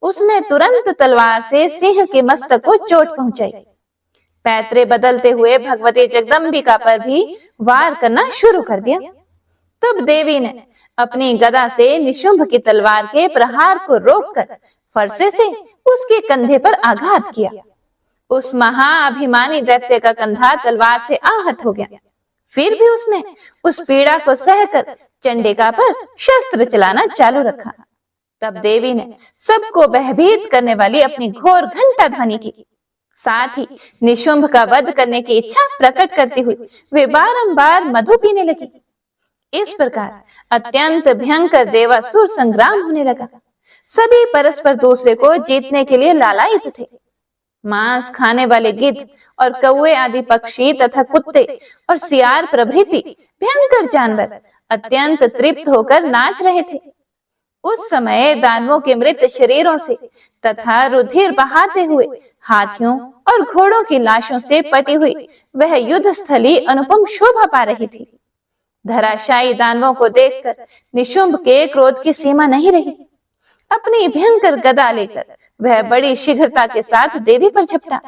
उसने तुरंत तलवार से सिंह के मस्तक को चोट पहुंचाई। पैतरे बदलते हुए भगवती जगदम्बिका पर भी वार करना शुरू कर दिया। तब देवी ने अपनी गदा से निशुंभ की तलवार के प्रहार को रोककर फरसे से उसके कंधे पर आघात किया। उस महाअभिमानी दैत्य का कंधा तलवार से आहत हो गया। फिर भी उसने उस पीड़ा को सहकर चंडिका पर शस्त्र चलाना चालू रखा। तब देवी ने सबको भयभीत करने वाली अपनी घोर घंटा ध्वनि की। साथ ही निशुंभ का वध करने की इच्छा प्रकट करती हुई वे बारंबार मधु पीने लगी। इस प्रकार अत्यंत भयंकर देवासुर संग्राम होने लगा। सभी परस्पर दूसरे को जीतने के लिए लालायित थे। मांस खाने वाले गिद्ध और कौवे आदि पक्षी तथा कुत्ते और सियार प्रभृति भयंकर जानवर अत्यंत तृप्त होकर नाच रहे थे। उस समय दानवों के मृत शरीरों से तथा रुधिर बहाते हुए हाथियों और घोड़ों की लाशों से पटी हुई वह युद्ध स्थली अनुपम शोभा पा रही थी। धराशायी दानवों को देखकर निशुंभ के क्रोध की सीमा नहीं रही। अपनी भयंकर गदा लेकर वह बड़ी शीघ्रता के साथ देवी पर झपटा।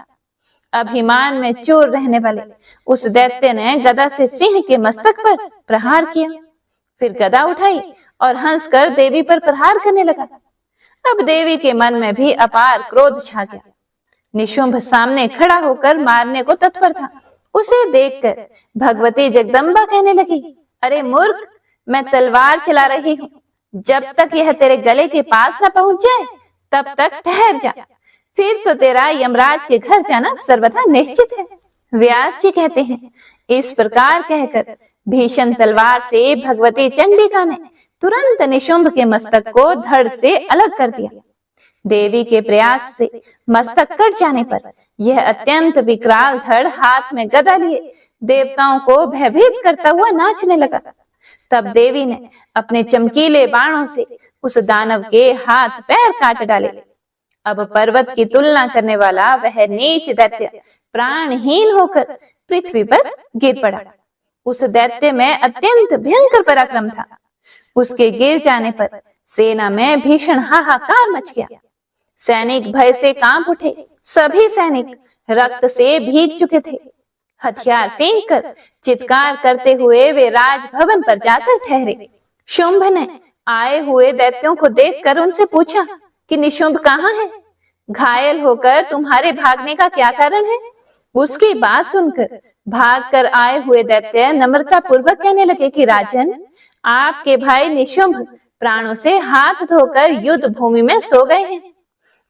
अभिमान में चूर रहने वाले उस दैत्य ने गदा से सिंह के मस्तक पर प्रहार किया। फिर गदा उठाई और हंसकर देवी पर प्रहार करने लगा। अब देवी के मन में भी अपार क्रोध छा गया। निशुंभ सामने खड़ा होकर मारने को तत्पर था। उसे देखकर भगवती जगदम्बा कहने लगी, अरे मूर्ख, मैं तलवार चला रही हूँ। जब तक यह तेरे गले के पास न पहुंच जाए तब तक ठहर जा, फिर तो तेरा यमराज के घर जाना सर्वथा निश्चित है। व्यास जी कहते हैं, इस प्रकार कहकर भीषण तलवार से भगवती चंडिका ने तुरंत निशुंभ के मस्तक को धड़ से अलग कर दिया। देवी के प्रयास से मस्तक कट जाने पर यह अत्यंत विकराल धड़ हाथ में गदा लिए देवताओं को भयभीत करता हुआ नाचने लगा। तब देवी ने अपने चमकीले बाणों से उस दानव के हाथ पैर काट डाले। अब पर्वत की तुलना करने वाला वह नीच दैत्य प्राणहीन होकर पृथ्वी पर गिर पड़ा। उस दैत्य में अत्यंत भयंकर पराक्रम था। उसके गिर जाने पर सेना में भीषण हाहाकार मच गया। सैनिक भय से कांप उठे। सभी सैनिक रक्त से भीग चुके थे। हथियार फेंक कर चित्कार करते हुए वे राजभवन पर जाकर ठहरे। शुंभ ने आए हुए दैत्यों को देखकर उनसे पूछा कि निशुंभ कहाँ है? घायल होकर तुम्हारे भागने का क्या कारण है? उसकी बात सुनकर भागकर आए हुए दैत्य नम्रता पूर्वक कहने लगे कि राजन, आपके भाई निशुंभ प्राणों से हाथ धोकर युद्ध भूमि में सो गए हैं।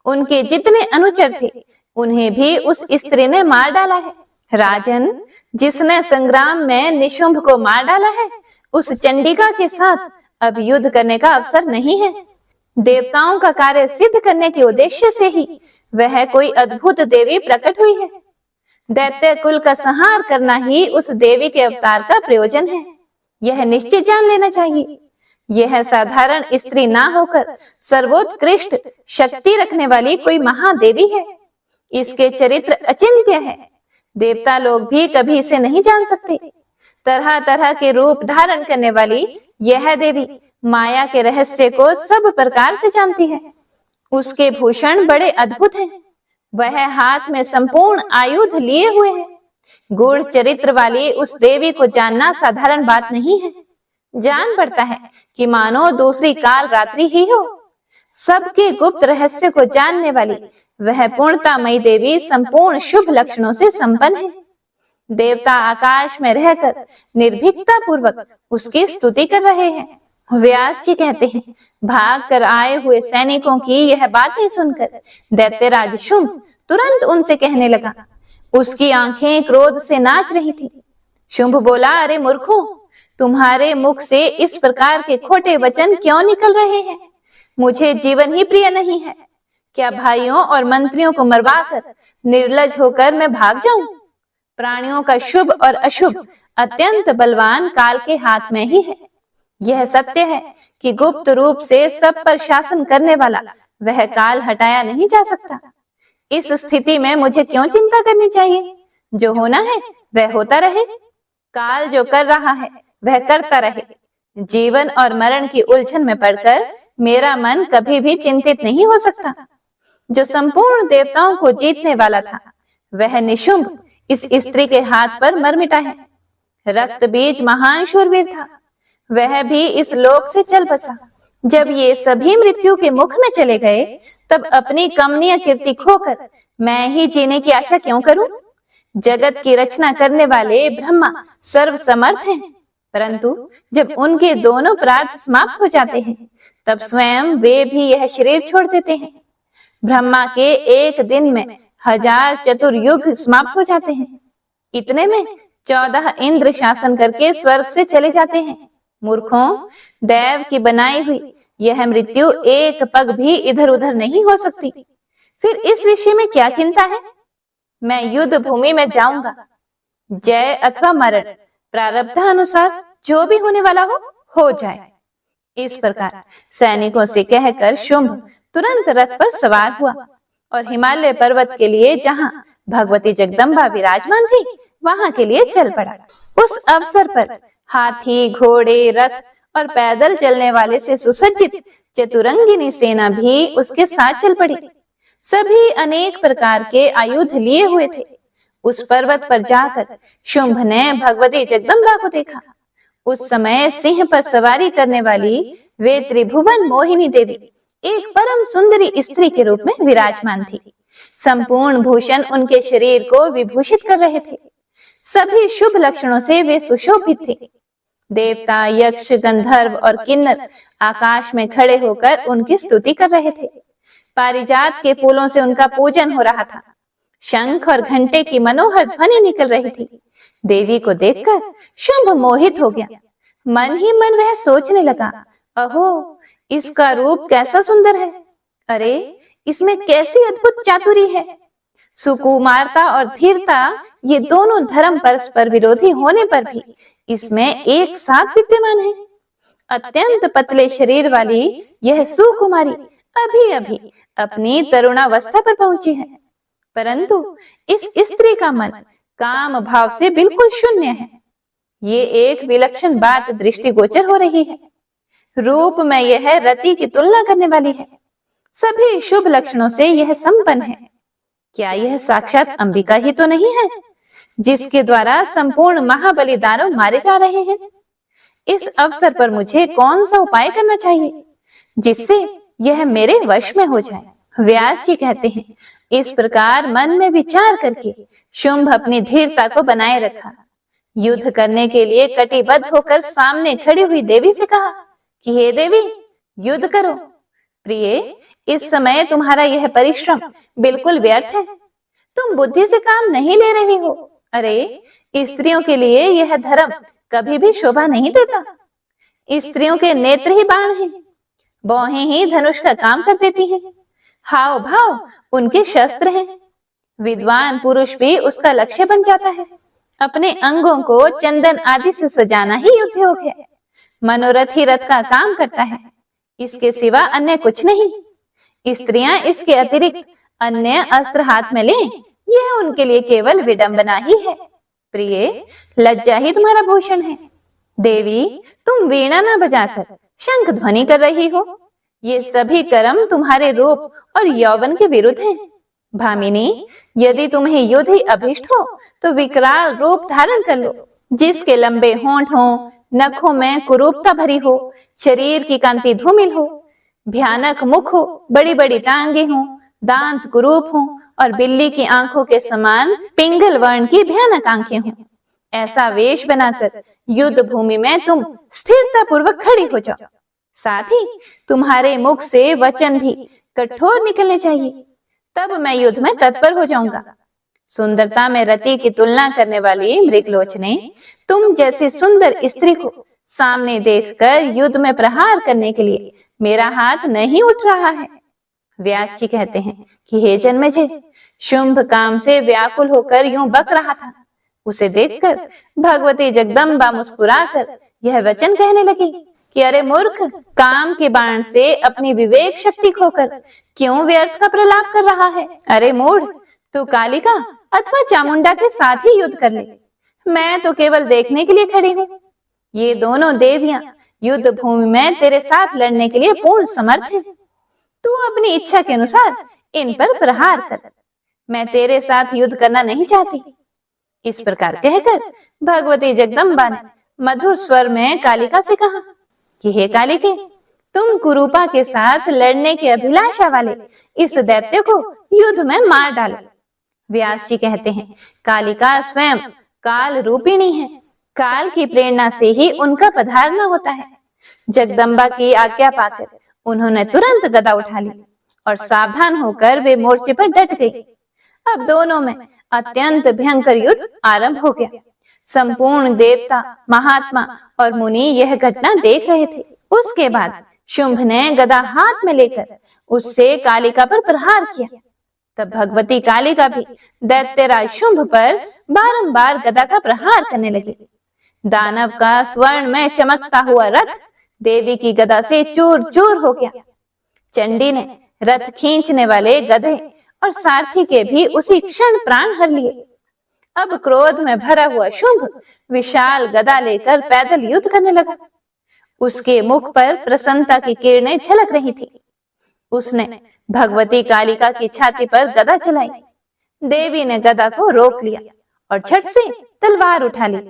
उनके जितने अनुचर थे उन्हें भी उस स्त्री ने मार डाला है। राजन, जिसने संग्राम में निशुंभ को मार डाला है उस चंडिका के साथ अब युद्ध करने का अवसर नहीं है। देवताओं का कार्य सिद्ध करने के उद्देश्य से ही वह कोई अद्भुत देवी प्रकट हुई है। दैत्य कुल का संहार करना ही उस देवी के अवतार का प्रयोजन है, यह निश्चित जान लेना चाहिए। यह साधारण स्त्री ना होकर सर्वोत्कृष्ट शक्ति रखने वाली कोई महादेवी है। इसके चरित्र अचिंत्य है, देवता लोग भी कभी इसे नहीं जान सकते। तरह तरह के रूप धारण करने वाली यह देवी माया के रहस्य को सब प्रकार से जानती है। उसके भूषण बड़े अद्भुत हैं। वह हाथ में संपूर्ण आयुध लिए हुए है। गूढ़ चरित्र वाली उस देवी को जानना साधारण बात नहीं है। जान पड़ता है कि मानो दूसरी काल रात्रि ही हो। सबके गुप्त रहस्य को जानने वाली वह पूर्णतामयी देवी संपूर्ण शुभ लक्षणों से संपन्न है। देवता आकाश में रहकर निर्भीकता पूर्वक उसकी स्तुति कर रहे हैं। व्यास जी कहते हैं, भाग कर आए हुए सैनिकों की यह बातें सुनकर दैत्यराज शुंभ तुरंत उनसे कहने लगा। उसकी आंखें क्रोध से नाच रही थी। शुंभ बोला, अरे मूर्खों, तुम्हारे मुख से इस प्रकार के खोटे वचन क्यों निकल रहे हैं? मुझे जीवन ही प्रिय नहीं है। क्या भाइयों और मंत्रियों को मरवाकर निर्लज होकर मैं भाग जाऊं? प्राणियों का शुभ और अशुभ अत्यंत बलवान काल के हाथ में ही है। यह सत्य है कि गुप्त रूप से सब पर शासन करने वाला वह काल हटाया नहीं जा सकता। इस स्थिति में मुझे क्यों चिंता करनी चाहिए? जो होना है वह होता रहे। काल जो कर रहा है वह करता रहे। जीवन और मरण की उलझन में पड़कर मेरा मन कभी भी चिंतित नहीं हो सकता। जो संपूर्ण देवताओं को जीतने वाला था वह निशुंभ इस स्त्री के हाथ पर मर मिटा है। रक्त बीज महान शूरवीर था, वह भी इस लोक से चल बसा। जब ये सभी मृत्यु के मुख में चले गए तब अपनी कमनीय कीर्ति खोकर मैं ही जीने की आशा क्यों करूं? जगत की रचना करने वाले ब्रह्मा सर्वसमर्थ हैं, परंतु जब उनके दोनों प्रार्थ समाप्त हो जाते हैं तब स्वयं वे भी यह शरीर छोड़ देते हैं। ब्रह्मा के एक दिन में 1000 चतुर्युग समाप्त हो जाते हैं। इतने में 14 इंद्र शासन करके स्वर्ग से चले जाते हैं। मूर्खों, देव की बनाई हुई यह मृत्यु एक पग भी इधर उधर नहीं हो सकती। फिर इस विषय में क्या चिंता है? मैं युद्ध भूमि में जाऊंगा। जय अथवा मरण प्रारब्ध अनुसार जो भी होने वाला हो जाए। इस प्रकार सैनिकों से कहकर शुंभ तुरंत रथ पर सवार हुआ और हिमालय पर्वत के लिए, जहां भगवती जगदम्बा विराजमान थी, वहां के लिए चल पड़ा। उस अवसर पर हाथी, घोड़े, रथ और पैदल चलने वाले से सुसज्जित चतुरंगिनी सेना भी उसके साथ चल पड़ी। सभी अनेक प्रकार के आयुध लिए हुए थे। उस पर्वत पर जाकर शुंभ ने भगवती जगदम्बा को देखा। उस समय सिंह पर सवारी करने वाली वे त्रिभुवन मोहिनी देवी एक परम सुंदरी स्त्री के रूप में विराजमान थी। संपूर्ण भूषण उनके शरीर को विभूषित कर रहे थे। सभी शुभ लक्षणों से वे सुशोभित थे। देवता, यक्ष, गंधर्व और किन्नर आकाश में खड़े होकर उनकी स्तुति कर रहे थे। पारिजात के फूलों से उनका पूजन हो रहा था। शंख और घंटे की मनोहर ध्वनि निकल रही थी। देवी को देखकर शुंभ मोहित हो गया। मन ही मन वह सोचने लगा, अहो, इसका रूप कैसा सुंदर है। अरे, इसमें कैसी अद्भुत चातुरी है। सुकुमारता और धीरता, ये दोनों धर्म परस्पर विरोधी होने पर भी इसमें एक साथ विद्यमान है। अत्यंत पतले शरीर वाली यह सुकुमारी अभी अभी अपनी तरुणावस्था पर पहुंची है, परंतु इस स्त्री का मन काम भाव से बिल्कुल शून्य है। ये एक विलक्षण बात दृष्टिगोचर हो रही है। रूप में यह रति की तुलना करने वाली है। सभी शुभ लक्षणों से यह संपन्न है। क्या यह साक्षात अंबिका ही तो नहीं है, जिसके द्वारा संपूर्ण महाबलिदानव मारे जा रहे हैं? इस अवसर पर मुझे कौन सा उपाय करना चाहिए जिससे यह मेरे वश में हो जाए? व्यास जी कहते हैं, इस प्रकार मन में विचार करके शुंभ अपनी धीरता को बनाए रखा। युद्ध करने के लिए कटिबद्ध होकर सामने खड़ी हुई देवी से कहा कि हे देवी, युद्ध करो। प्रिय, इस समय तुम्हारा यह परिश्रम बिल्कुल व्यर्थ है। तुम बुद्धि से काम नहीं ले रही हो। अरे, स्त्रियों के लिए यह धर्म कभी भी शोभा नहीं देता। स्त्रियों के नेत्र ही बाण हैं, बाहें ही धनुष का काम कर देती हैं, हाव भाव उनके शस्त्र हैं। विद्वान पुरुष भी उसका लक्ष्य बन जाता है। अपने अंगों को चंदन आदि से सजाना ही उद्योग है। मनोरथ ही रथ का काम करता है, इसके सिवा अन्य कुछ नहीं। स्त्रियां इसके अतिरिक्त अन्य अस्त्र हाथ में लें, यह उनके लिए केवल विडंबना ही है। प्रिय, लज्जा ही तुम्हारा भूषण है। देवी, तुम वीणा न बजाकर शंख ध्वनि कर रही हो। ये सभी कर्म तुम्हारे रूप और यौवन के विरुद्ध हैं। भामिनी, यदि तुम्हें युद्ध ही अभिष्ट हो तो विकराल रूप धारण कर लो, जिसके लंबे होंठ हो, नखों में कुरूपता भरी हो, शरीर की कांति धूमिल हो, भयानक मुख हो, बड़ी बड़ी टांगे हो, दांत कुरूप हो और बिल्ली की आंखों के समान पिंगल वर्ण की भयानक आंखें हो। ऐसा वेश बनाकर युद्ध भूमि में तुम स्थिरता पूर्वक खड़ी हो जाओ। साथ ही तुम्हारे मुख से वचन भी कठोर निकलने चाहिए, तब मैं युद्ध में तत्पर हो जाऊंगा। सुंदरता में रति की तुलना करने वाली मृगलोचने, तुम जैसी सुंदर स्त्री को सामने देखकर युद्ध में प्रहार करने के लिए मेरा हाथ नहीं उठ रहा है। व्यास जी कहते हैं कि हे जन्मेजय, शुंभ काम से व्याकुल होकर यूं बक रहा था। उसे देखकर भगवती जगदम्बा मुस्कुराकर यह वचन कहने लगी कि अरे मूर्ख, काम के बाण से अपनी विवेक शक्ति खोकर क्यों व्यर्थ का प्रलाप कर रहा है। अरे मूढ़, तू कालिका अथवा चामुंडा के साथ ही युद्ध कर ले, मैं तो केवल देखने के लिए खड़ी हूँ। ये दोनों देवियां युद्ध भूमि में तेरे साथ लड़ने के लिए पूर्ण समर्थ हैं। तू अपनी इच्छा के अनुसार इन पर प्रहार कर, मैं तेरे साथ युद्ध करना नहीं चाहती। इस प्रकार कहकर भगवती जगदम्बा ने मधुर स्वर में कालिका से कहा कि हे कालिके, तुम कुरूपा के साथ लड़ने की अभिलाषा वाले इस दैत्य को युद्ध में मार डालो। व्यास जी कहते हैं, कालिका स्वयं काल रूपिणी है। काल की प्रेरणा से ही उनका पधारना होता है। जगदम्बा की आज्ञा पाकर उन्होंने तुरंत गदा उठा ली और सावधान होकर वे मोर्चे पर डट गई। अब दोनों में अत्यंत भयंकर युद्ध आरंभ हो गया। संपूर्ण देवता, महात्मा और मुनि यह घटना देख रहे थे। उसके बाद शुंभ ने गदा हाथ में लेकर उससे कालिका पर प्रहार किया। तब भगवती कालिका भी दैत्यराज शुंभ पर बारंबार गदा का प्रहार करने लगी। दानव का स्वर्ण में चमकता हुआ रथ देवी की गदा से चूर चूर हो गया। चंडी ने रथ खींचने वाले गधे और सारथी के भी उसी क्षण प्राण हर लिए। अब क्रोध में भरा हुआ शुंभ विशाल गदा लेकर पैदल युद्ध करने लगा। उसके मुख पर प्रसन्नता की किरणें झलक रही थी। उसने भगवती कालिका की छाती पर गदा चलाई। देवी ने गदा को रोक लिया और झट से तलवार उठा ली।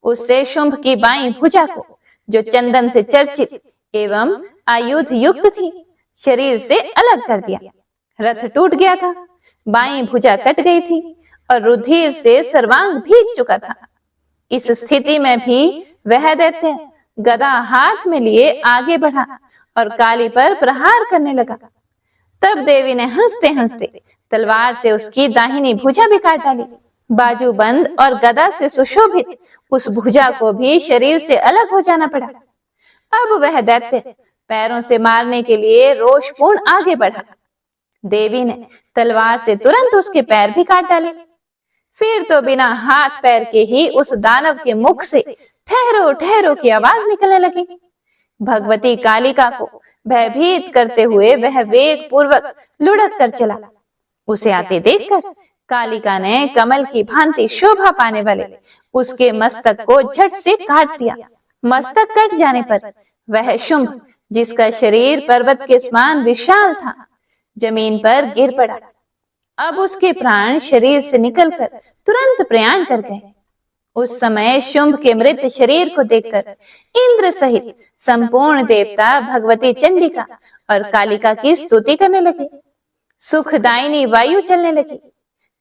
उससे शुंभ की बाईं भुजा को, जो चंदन से चर्चित एवं आयुध युक्त थी, शरीर से अलग कर दिया। रथ टूट गया था, बाईं भुजा कट गई थी और रुधिर से सर्वांग भीग चुका था। इस स्थिति में भी वह दैत्य गदा हाथ में लिए आगे बढ़ा और काली पर प्रहार करने लगा। तब देवी ने हंसते हंसते तलवार से उसकी दाहिनी भुजा भी काट डाली। बाजूबंद और गदा से सुशोभित उस भुजा को भी शरीर से अलग हो जाना पड़ा। अब वह दैत्य पैरों से मारने के लिए रोषपूर्ण आगे बढ़ा। देवी ने तलवार से तुरंत उसके पैर भी काट डाले। फिर तो बिना हाथ पैर के ही उस दानव के मुख से ठहरो ठहरो की आवाज निकलने लगी। भगवती कालिका को भयभीत करते हुए वह वेग पूर्वक लुढ़क कर चला। उसे आते देखकर कालिका ने कमल की भांति शोभा पाने वाले उसके मस्तक को झट से काट दिया। मस्तक कट जाने पर वह शुंभ, जिसका शरीर पर्वत के समान विशाल था, जमीन पर गिर पड़ा। अब उसके प्राण शरीर से निकलकर तुरंत प्रयाण कर गए। उस समय शुंभ के मृत शरीर को देखकर इंद्र सहित संपूर्ण देवता भगवती चंडिका और कालिका की स्तुति करने लगे। सुखदायिनी वायु चलने लगी।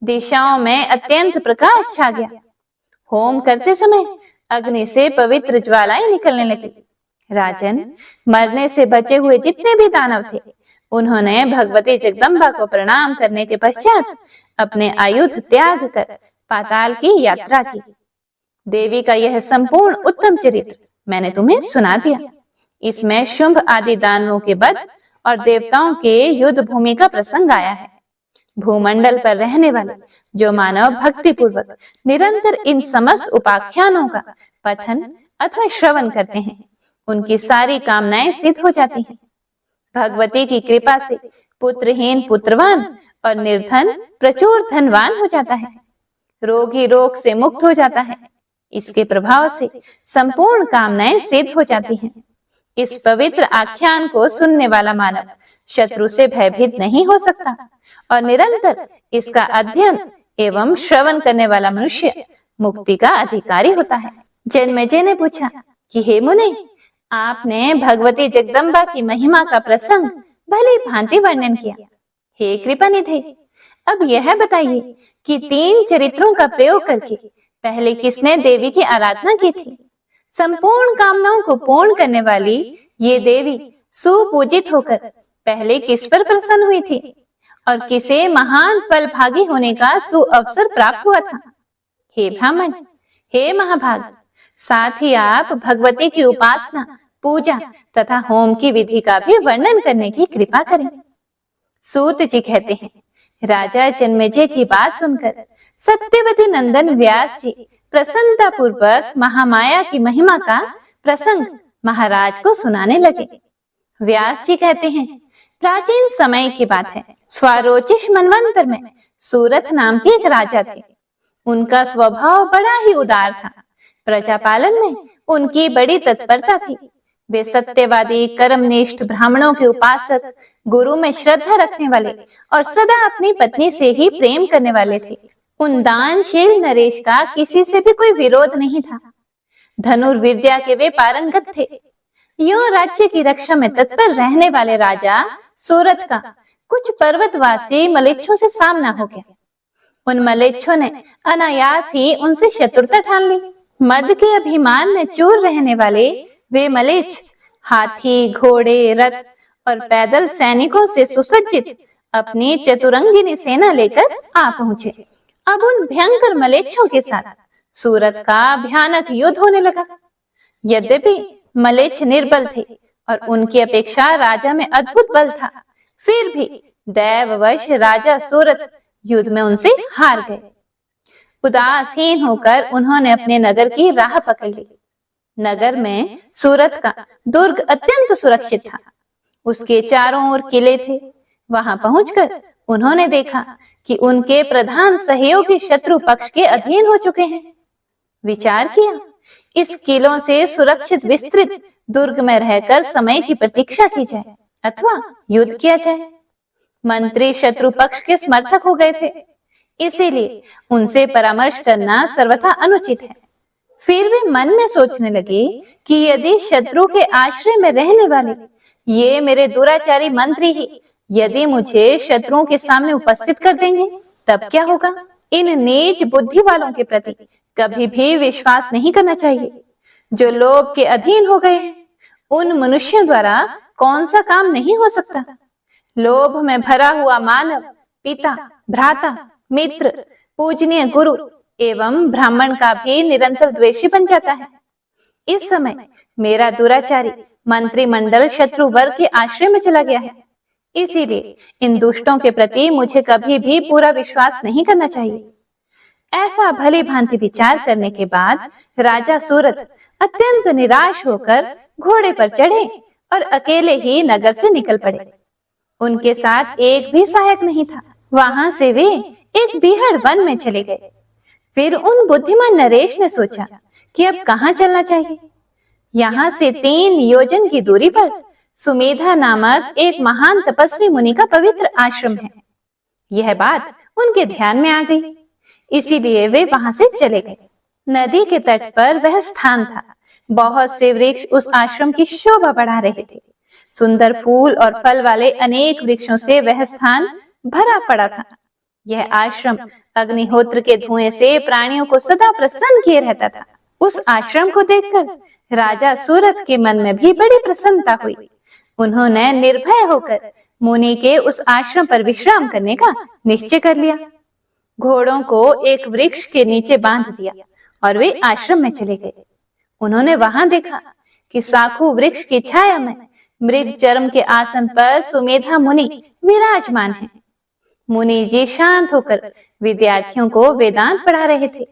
दिशाओं में अत्यंत प्रकाश छा गया। होम करते समय अग्नि से पवित्र ज्वालाएं निकलने लगी। राजन, मरने से बचे हुए जितने भी दानव थे, उन्होंने भगवती जगदम्बा को प्रणाम करने के पश्चात अपने आयुध त्याग कर पाताल की यात्रा की। देवी का यह संपूर्ण उत्तम चरित्र मैंने तुम्हें सुना दिया। इसमें शुंभ आदि दानवों के वध और देवताओं के युद्ध भूमि का प्रसंग आया है। भूमंडल पर रहने वाले जो मानव भक्ति पूर्वक निरंतर इन समस्त उपाख्यानों का पठन अथवा श्रवण करते हैं, उनकी सारी कामनाएं सिद्ध हो जाती हैं। भगवती की कृपा से पुत्रहीन पुत्रवान और निर्धन प्रचुर धनवान हो जाता है। रोगी रोग से मुक्त हो जाता है। इसके प्रभाव से संपूर्ण कामनाएं सिद्ध हो जाती हैं। इस पवित्र आख्यान को सुनने वाला मानव शत्रु से भयभीत नहीं हो सकता और निरंतर इसका अध्ययन एवं श्रवण करने वाला मनुष्य मुक्ति का अधिकारी होता है। जन्मेजय ने पूछा कि हे मुने, आपने भगवती जगदम्बा की महिमा का प्रसंग भली भांति वर्णन किया। हे कृपानिधि, अब यह बताइए कि 3 चरित्रों का प्रयोग करके पहले किसने देवी की आराधना की थी? संपूर्ण कामनाओं को पूर्ण करने वाली ये देवी सुपूजित होकर पहले किस पर प्रसन्न हुई थी और किसे महान फल भागी होने का सुअवसर प्राप्त हुआ था? हे ब्राह्मण, हे महाभाग, साथ ही आप भगवती की उपासना, पूजा तथा होम की विधि का भी वर्णन करने की कृपा करें। सूत जी कहते हैं, राजा जन्मेजय की बात सुनकर सत्यवती नंदन व्यास जी प्रसन्नता पूर्वक महामाया की महिमा का प्रसंग महाराज को सुनाने लगे। व्यास जी कहते हैं, प्राचीन समय की बात है। स्वारोचिष मनवंतर में सूरथ नाम के एक राजा थे। उनका स्वभाव बड़ा ही उदार था। प्रजा पालन में उनकी बड़ी तत्परता थी। वे सत्यवादी, कर्मनिष्ठ, ब्राह्मणों के उपासक, गुरु में श्रद्धा रखने वाले और सदा अपनी पत्नी से ही प्रेम करने वाले थे। उन दानशील नरेश का किसी से भी कोई विरोध नहीं था। धनुर्विद्या के वे पारंगत थे। यूं राज्य की रक्षा में तत्पर रहने वाले राजा सूरत का कुछ पर्वतवासी मलेच्छों से सामना हो गया। उन मलेच्छों ने अनायास ही उनसे शत्रुता ठान ली। मद के अभिमान में चूर रहने वाले वे मलेच्छ हाथी, घोड़े, रथ और पैदल सैनिकों से सुसज्जित अपनी चतुरंगिनी सेना लेकर आ पहुंचे। अब उन भयंकर मलेच्छों के साथ सूरत का भयानक युद्ध होने लगा। यद्यपि मलेच्छ निर्बल थे और उनकी अपेक्षा राजा में अद्भुत बल था, फिर भी दैववश राजा सूरत युद्ध में उनसे हार गए। उदासीन होकर उन्होंने अपने नगर की राह पकड़ ली। नगर में सूरत का दुर्ग अत्यंत सुरक्षित था। उसके चारों ओर किले थे। वहां पहुंचकर उन्होंने देखा कि उनके प्रधान सहयोगी शत्रु पक्ष के अधीन हो चुके हैं। विचार किया, इस किलों से सुरक्षित विस्तृत दुर्ग में रहकर समय की प्रतीक्षा की जाए अथवा युद्ध किया जाए। मंत्री शत्रु पक्ष के समर्थक हो गए थे, इसीलिए उनसे परामर्श करना सर्वथा अनुचित है। फिर वे मन में सोचने लगे कि यदि शत्रु के आश्रय में रहने वाले ये मेरे दुराचारी मंत्री ही यदि मुझे शत्रुओं के सामने उपस्थित कर देंगे तब क्या होगा? इन नीच बुद्धि वालों के प्रति कभी भी विश्वास नहीं करना चाहिए। जो लोभ के अधीन हो गए हैं, उन मनुष्यों द्वारा कौन सा काम नहीं हो सकता। लोभ में भरा हुआ मानव पिता, भ्राता, मित्र, पूजनीय गुरु एवं ब्राह्मण का भी निरंतर द्वेषी बन जाता है। इस समय मेरा दुराचारी मंत्रिमंडल शत्रु वर्ग के आश्रय में चला गया है, इसीलिए इन दुष्टों के प्रति मुझे कभी भी पूरा विश्वास नहीं करना चाहिए। ऐसा भली भांति विचार करने के बाद राजा सूरत अत्यंत निराश होकर घोड़े पर चढ़े और अकेले ही नगर से निकल पड़े। उनके साथ एक भी सहायक नहीं था। वहां से वे एक बीहड़ वन में चले गए। फिर उन बुद्धिमान नरेश ने सोचा कि अब कहाँ चलना चाहिए। यहाँ से 3 योजन की दूरी पर सुमेधा नामक एक महान तपस्वी मुनि का पवित्र आश्रम है। यह बात उनके ध्यान में आ गई, इसीलिए वे वहां से चले गए। नदी के तट पर वह स्थान था। बहुत से वृक्ष उस आश्रम की शोभा बढ़ा रहे थे। सुंदर फूल और फल वाले अनेक वृक्षों से वह स्थान भरा पड़ा था। यह आश्रम अग्निहोत्र के धुएं से प्राणियों को सदा प्रसन्न किए रहता था। उस आश्रम को देखकर राजा सूरत के मन में भी बड़ी प्रसन्नता हुई। उन्होंने निर्भय होकर मुनि के उस आश्रम पर विश्राम करने का निश्चय कर लिया। घोड़ों को एक वृक्ष के नीचे बांध दिया और वे आश्रम में चले गए। उन्होंने वहां देखा कि साखू वृक्ष की छाया में मृग चर्म के आसन पर सुमेधा मुनि विराजमान हैं। मुनि जी शांत होकर विद्यार्थियों को वेदांत पढ़ा रहे थे।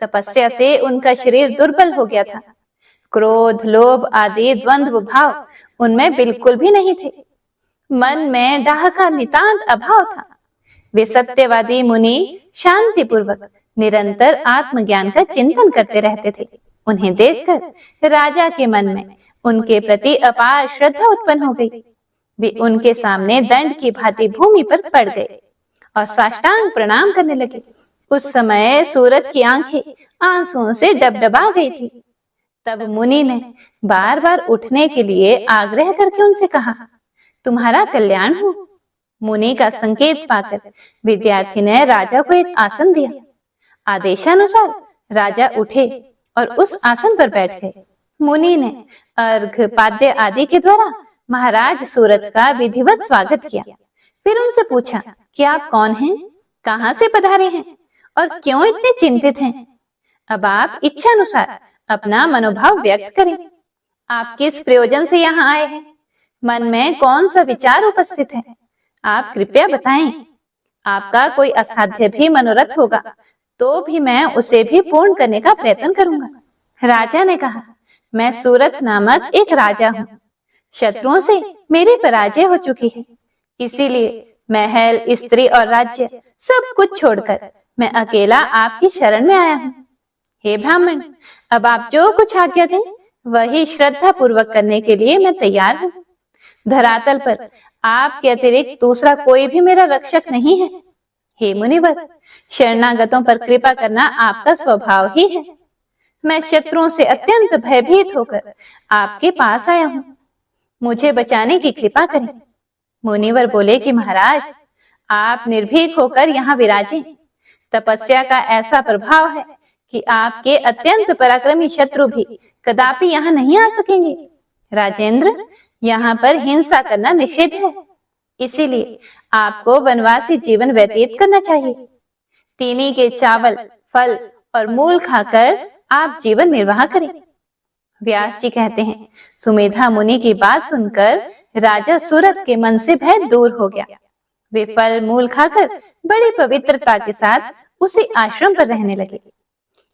तपस्या से उनका शरीर दुर्बल हो गया था। क्रोध, लोभ आदि द्वंद्व भाव उनमें बिल्कुल भी नहीं थे। मन में डाह का नितांत अभाव था। वे सत्यवादी मुनि शांतिपूर्वक निरंतर आत्मज्ञान का चिंतन करते रहते थे। उन्हें देखकर राजा के मन में उनके प्रति अपार श्रद्धा उत्पन्न हो गई। वे उनके सामने दंड की भांति भूमि पर पड़ गए और साष्टांग प्रणाम करने लगे। उस समय सूरत की आंखें आंसुओं से डबडबा गई थी। तब मुनि ने बार बार उठने के लिए आग्रह करके उनसे कहा, तुम्हारा कल्याण हो। मुनि का संकेत पाकर विद्यार्थी ने राजा को एक आसन दिया। आदेशानुसार राजा उठे और उस आसन पर बैठ गए। मुनि ने अर्घ, पाद्य आदि के द्वारा महाराज सूरत का विधिवत स्वागत किया। फिर उनसे पूछा कि आप कौन हैं, कहां से पधारे हैं और क्यों इतने चिंतित हैं। अब आप इच्छा अनुसार अपना मनोभाव व्यक्त करें। आप किस प्रयोजन से यहाँ आए हैं, मन में कौन सा विचार उपस्थित है, आप कृपया बताएं। आपका कोई असाध्य भी मनोरथ होगा तो भी मैं उसे भी पूर्ण करने का प्रयत्न करूंगा। राजा ने कहा, मैं सूरत नामक एक राजा हूँ। शत्रुओं से मेरी पराजय हो चुकी है, इसीलिए महल, स्त्री और राज्य सब कुछ छोड़कर मैं अकेला आपकी शरण में आया हूँ। हे ब्राह्मण, अब आप जो कुछ आज्ञा दें वही श्रद्धा पूर्वक करने के लिए मैं तैयार हूँ। धरातल पर आपके अतिरिक्त दूसरा कोई भी मेरा रक्षक नहीं है। हे मुनिवर, शरणागतों पर कृपा करना आपका स्वभाव ही है। मैं शत्रुओं से अत्यंत भयभीत होकर आपके पास आया हूँ, मुझे बचाने की कृपा करें। मुनिवर बोले कि महाराज, आप निर्भीक होकर यहाँ विराजें। तपस्या का ऐसा प्रभाव है कि आपके अत्यंत पराक्रमी शत्रु भी कदापि यहाँ नहीं आ सकेंगे। राजेंद्र, यहाँ पर हिंसा करना निषेध है, इसीलिए आपको वनवासी जीवन व्यतीत करना चाहिए। तीनी के चावल, फल और मूल खाकर आप जीवन निर्वाह करें। व्यास जी कहते हैं, सुमेधा मुनि की बात सुनकर राजा सूरत के मन से भय दूर हो गया। वे फल मूल खाकर बड़ी पवित्रता के साथ उसी आश्रम पर रहने लगे।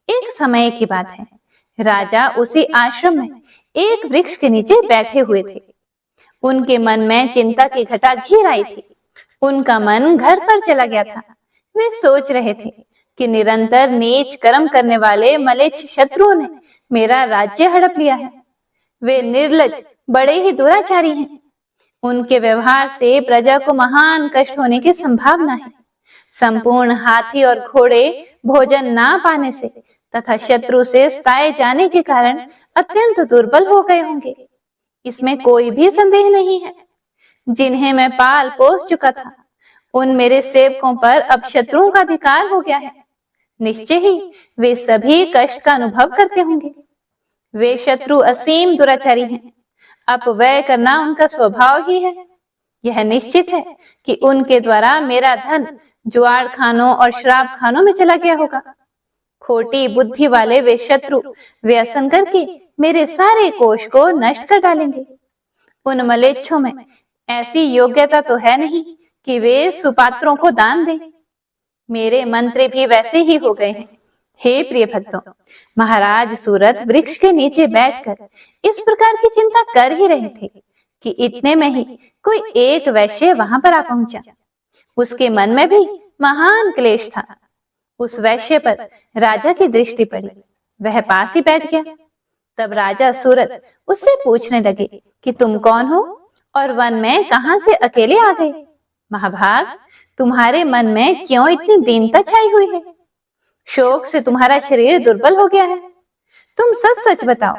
एक समय की बात है, राजा उसी आश्रम में एक वृक्ष के नीचे बैठे हुए थे। उनके मन में चिंता की घटा घिर आई थी। उनका मन घर पर चला गया था। वे सोच रहे थे कि निरंतर नीच कर्म करने वाले मलेच्छ शत्रुओं ने मेरा राज्य हड़प लिया है। वे निर्लज, बड़े ही दुराचारी हैं। उनके व्यवहार से प्रजा को महान कष्ट होने की संभावना है। संपूर्ण हाथी और घोड़े भोजन ना पाने से तथा शत्रु से सताए जाने के कारण अत्यंत दुर्बल हो गए होंगे, इसमें कोई भी संदेह नहीं है। जिन्हें मैं पाल पोस चुका था, उन मेरे सेवकों पर अब शत्रुओं का अधिकार हो गया है। निश्चय ही वे सभी कष्ट का अनुभव करते होंगे। वे शत्रु असीम दुराचारी हैं। अपव्यय करना उनका स्वभाव ही है। यह निश्चित है कि उनके द्वारा मेरा धन जुआड़ खानों और शराब खानों में चला गया होगा। खोटी बुद्धि वाले वे शत्रु व्यसन करके मेरे सारे कोष को नष्ट कर डालेंगे। उन मलेच्छों में ऐसी योग्यता तो है नहीं कि वे सुपात्रों को दान दें। मेरे मंत्री भी वैसे ही हो गए हैं। हे प्रिय भक्तों, महाराज सूरत वृक्ष के नीचे बैठकर इस प्रकार की चिंता कर ही रहे थे कि इतने में ही कोई एक वैश्य वहां पर आ पहुंचा। उसके मन में भी महान क्लेश था। उस वैश्य पर राजा की दृष्टि पड़ी। वह पास ही बैठ गया। तब राजा सूरत उससे पूछने लगे कि तुम कौन हो और वन में कहां से अकेले आ गए। महाभाग, तुम्हारे मन में क्यों इतनी दीनता छाई हुई है? शोक से तुम्हारा शरीर दुर्बल हो गया है। तुम सच सच बताओ,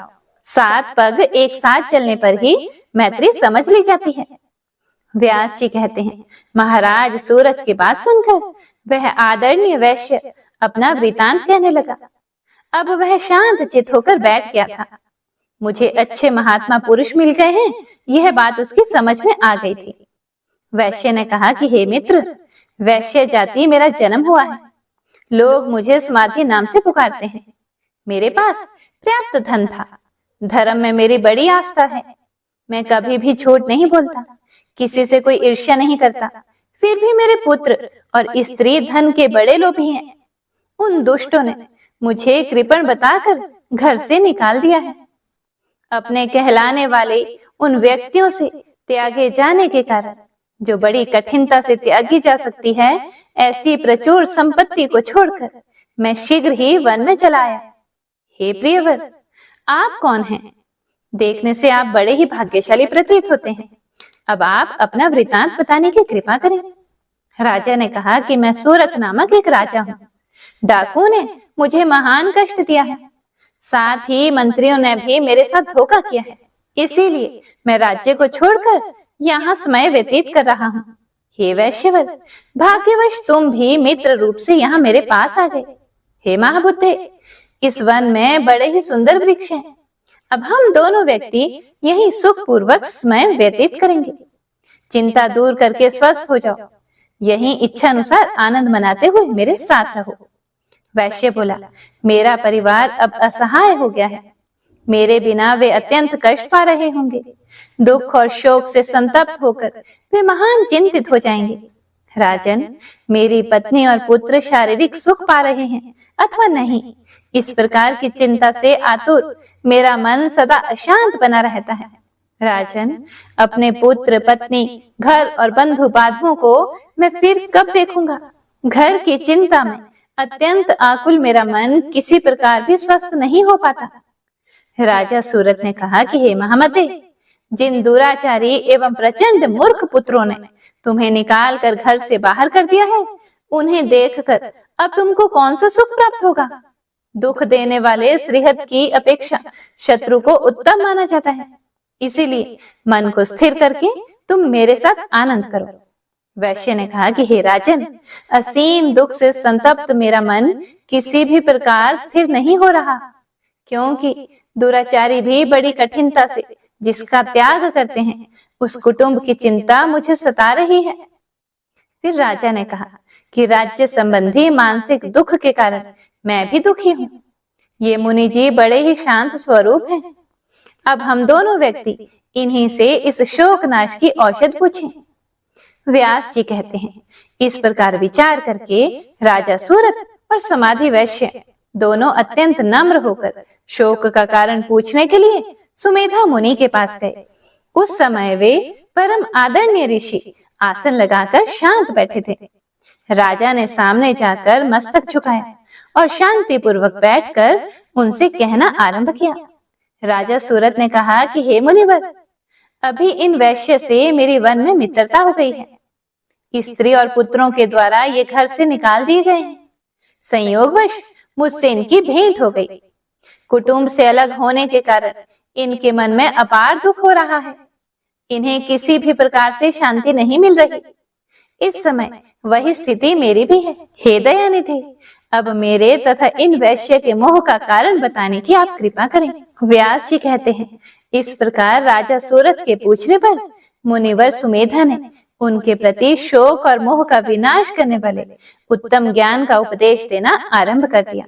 7 पग एक साथ चलने पर ही मैत्री समझ ली जाती है। व्यास जी कहते हैं, महाराज सूरत की बात सुनकर वह आदरणीय वैश्य अपना वृतांत कहने लगा। अब वह शांत चित होकर बैठ गया था। मुझे अच्छे महात्मा पुरुष मिल गए हैं, यह बात उसकी समझ में आ गई थी। वैश्य ने कहा कि हे मित्र, वैश्य जाति मेरा जन्म हुआ है। लोग मुझे समाधि नाम से पुकारते हैं। मेरे पास पर्याप्त धन था। धर्म में मेरी बड़ी आस्था है। मैं कभी भी झूठ नहीं बोलता, किसी से कोई ईर्ष्या नहीं करता, फिर भी मेरे पुत्र और स्त्री धन के बड़े लोभी हैं। उन दुष्टों ने मुझे कृपण बताकर घर से निकाल दिया है। अपने कहलाने वाले उन व्यक्तियों से त्यागे जाने के कारण, जो बड़ी कठिनता से त्यागी जा सकती है, ऐसी प्रचुर संपत्ति को छोड़कर मैं शीघ्र ही वन में चला आया। हे प्रियवर, आप कौन हैं? देखने से आप बड़े ही भाग्यशाली प्रतीत होते हैं। अब आप अपना वृतांत बताने की कृपा करें। राजा ने कहा कि मैं सूरत नामक एक राजा हूँ। डाकू ने मुझे महान कष्ट दिया है, साथ ही मंत्रियों ने भी मेरे साथ धोखा किया है। इसीलिए मैं राज्य को छोड़कर यहाँ समय व्यतीत कर रहा हूँ। हे वैश्यवर, भाग्यवश तुम भी मित्र रूप से यहाँ मेरे पास आ गए। हे महाबुद्धे, इस वन में बड़े ही सुंदर वृक्ष हैं। अब हम दोनों व्यक्ति यही सुखपूर्वक समय व्यतीत करेंगे। चिंता दूर करके स्वस्थ हो जाओ। यही इच्छा अनुसार आनंद मनाते हुए मेरे साथ रहो। वैश्य बोला, मेरा परिवार अब असहाय हो गया है। मेरे बिना वे अत्यंत कष्ट पा रहे होंगे। दुख और शोक से संतप्त होकर वे महान चिंतित हो जाएंगे। राजन, मेरी पत्नी और पुत्र शारीरिक सुख पा रहे हैं अथवा नहीं, इस प्रकार की चिंता से आतुर मेरा मन सदा अशांत बना रहता है। राजन, अपने पुत्र, पत्नी, घर और बंधु बांधवों को मैं फिर कब देखूंगा? घर की चिंता में अत्यंत आकुल मेरा मन किसी प्रकार भी स्वस्थ नहीं हो पाता। राजा सूरत ने कहा कि हे महामते, जिन दुराचारी एवं प्रचंड मूर्ख पुत्रों ने तुम्हें निकाल कर घर से बाहर कर दिया है, उन्हें देखकर अब तुमको कौन सा सुख प्राप्त होगा? दुख देने वाले श्रीहत की अपेक्षा शत्रु को उत्तम माना जाता है। इसीलिए मन को स्थिर करके तुम मेरे साथ आनंद करो। वैश्य ने कहा कि हे राजन, असीम दुख से संतप्त मेरा मन किसी भी प्रकार स्थिर नहीं हो रहा, क्योंकि दुराचारी भी बड़ी कठिनता से जिसका त्याग करते हैं, उस कुटुंब की चिंता मुझे सता रही है। फिर राजा ने कहा कि राज्य संबंधी मानसिक दुख के कारण मैं भी दुखी हूँ। ये मुनि जी बड़े ही शांत स्वरूप हैं। अब हम दोनों व्यक्ति इन्हीं से इस शोक नाश की औषध पूछें। व्यास जी कहते हैं, इस प्रकार विचार करके राजा सूरत और समाधि वैश्य दोनों अत्यंत नम्र होकर शोक का कारण पूछने के लिए सुमेधा मुनि के पास गए। उस समय वे परम आदरणीय ऋषि आसन लगाकर शांत बैठे थे। राजा ने सामने जाकर मस्तक झुकाया और शांति पूर्वक बैठकर उनसे कहना आरंभ किया। राजा सूरत ने कहा कि हे मुनिवर, अभी इन वैश्य से मेरी वन में मित्रता हो गई है। स्त्री और पुत्रों के द्वारा ये घर से निकाल दिए गए हैं। संयोगवश मुझसे इनकी भेंट हो गई। कुटुंब से अलग होने के कारण इनके मन में अपार दुख हो रहा है। इन्हें किसी भी प्रकार से शांति नहीं मिल रही। इस समय वही स्थिति मेरी भी है। हे दयानिधि, अब मेरे तथा इन वैश्य के मोह का कारण बताने की आप कृपा करें। व्यास जी कहते हैं, इस प्रकार राजा सूरत के पूछने पर मुनिवर सुमेधा ने उनके प्रति शोक और मोह का विनाश करने वाले उत्तम ज्ञान का उपदेश देना आरंभ कर दिया।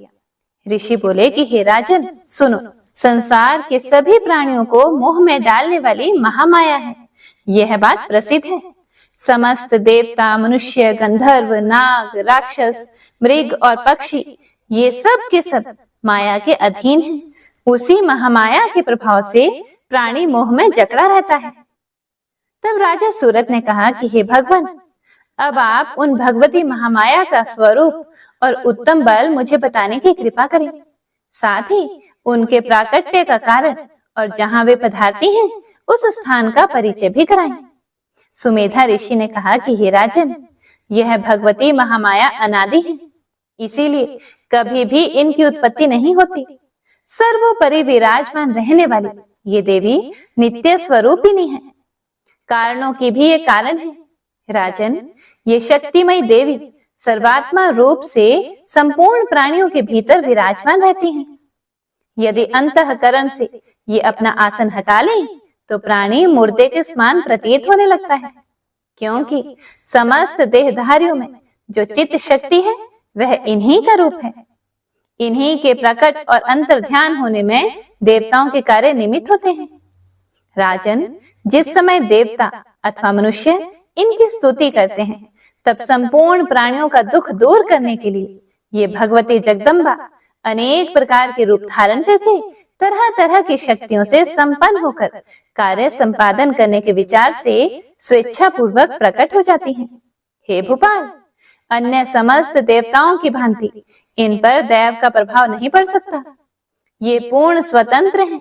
ऋषि बोले कि हे राजन, सुनो, संसार के सभी प्राणियों को मोह में डालने वाली महामाया है। यह बात प्रसिद्ध है। समस्त देवता, मनुष्य, गंधर्व, नाग, राक्षस, मृग और पक्षी, ये सब के सब माया के अधीन हैं। उसी महामाया के प्रभाव से प्राणी मोह में जकड़ा रहता है। तब राजा सूरत ने कहा कि हे भगवान, अब आप उन भगवती महामाया का स्वरूप और उत्तम बल मुझे बताने की कृपा करें। साथ ही उनके प्राकट्य का कारण और जहाँ वे पधारती हैं, उस स्थान का परिचय भी कराएं। सुमेधा ऋषि ने कहा कि हे राजन, यह भगवती महामाया अनादि है, इसीलिए कभी भी इनकी उत्पत्ति नहीं होती। सर्वोपरि विराजमान रहने वाली ये देवी नित्य स्वरूपिणी है। कारणों की भी ये कारण है। राजन, ये शक्तिमय देवी सर्वात्मा रूप से संपूर्ण प्राणियों के भीतर विराजमान रहती हैं। यदि अंतःकरण से ये अपना आसन हटा लें, तो प्राणी मुर्दे के समान प्रतीत होने लगता है, क्योंकि समस्त देहधारियों में जो चित्त शक्ति है, वह इन्हीं का रूप है। इन्हीं के प्रकट और अंतर ध्यान होने में देवताओं के कार्य निमित्त होते हैं। राजन, जिस समय देवता अथवा मनुष्य इनकी स्तुति करते हैं, तब संपूर्ण प्राणियों का दुख दूर करने के लिए ये भगवती जगदम्बा अनेक प्रकार के रूप धारण करके तरह तरह की शक्तियों से संपन्न होकर कार्य संपादन करने के विचार से स्वेच्छा पूर्वक प्रकट हो जाती हैं। हे भोपाल, अन्य समस्त देवताओं की भांति इन पर दैव का प्रभाव नहीं पड़ सकता। ये पूर्ण स्वतंत्र हैं।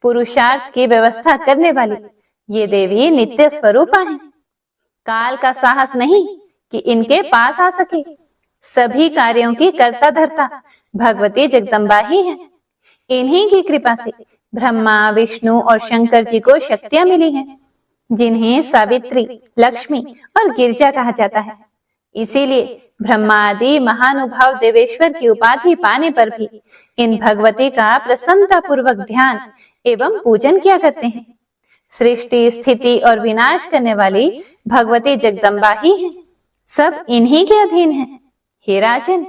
पुरुषार्थ की व्यवस्था करने वाली ये देवी नित्य स्वरूपा हैं। काल का साहस नहीं कि इनके पास आ सके। सभी कार्यों की कर्ता धर्ता भगवती जगदम्बा ही है। इन्हीं की कृपा से ब्रह्मा, विष्णु और शंकर जी को शक्तियां मिली हैं, जिन्हें सावित्री, लक्ष्मी और गिरजा कहा जाता है। इसीलिए ब्रह्मादि महानुभाव देवेश्वर की उपाधि पाने पर भी इन भगवती का प्रसन्नता पूर्वक ध्यान एवं पूजन किया करते हैं। सृष्टि, स्थिति और विनाश करने वाली भगवती जगदम्बा ही है। सब इन्हीं के अधीन है। हे राजन,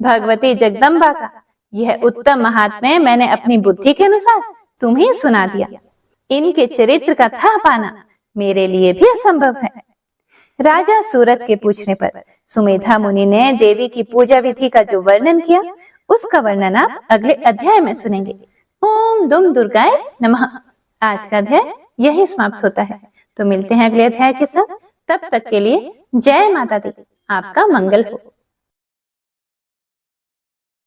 भगवती जगदम्बा का यह उत्तम महात्म्य मैंने अपनी बुद्धि के अनुसार तुम्हें सुना दिया। इनके चरित्र का था पाना मेरे लिए भी असंभव है। राजा सूरत के पूछने पर सुमेधा मुनि ने देवी की पूजा विधि का जो वर्णन किया, उसका वर्णन आप अगले अध्याय में सुनेंगे। ओम दुम दुर्गाय नमः। आज का अध्याय यही समाप्त होता है। तो मिलते हैं अगले अध्याय के साथ। तब तक के लिए जय माता दी। आपका मंगल हो।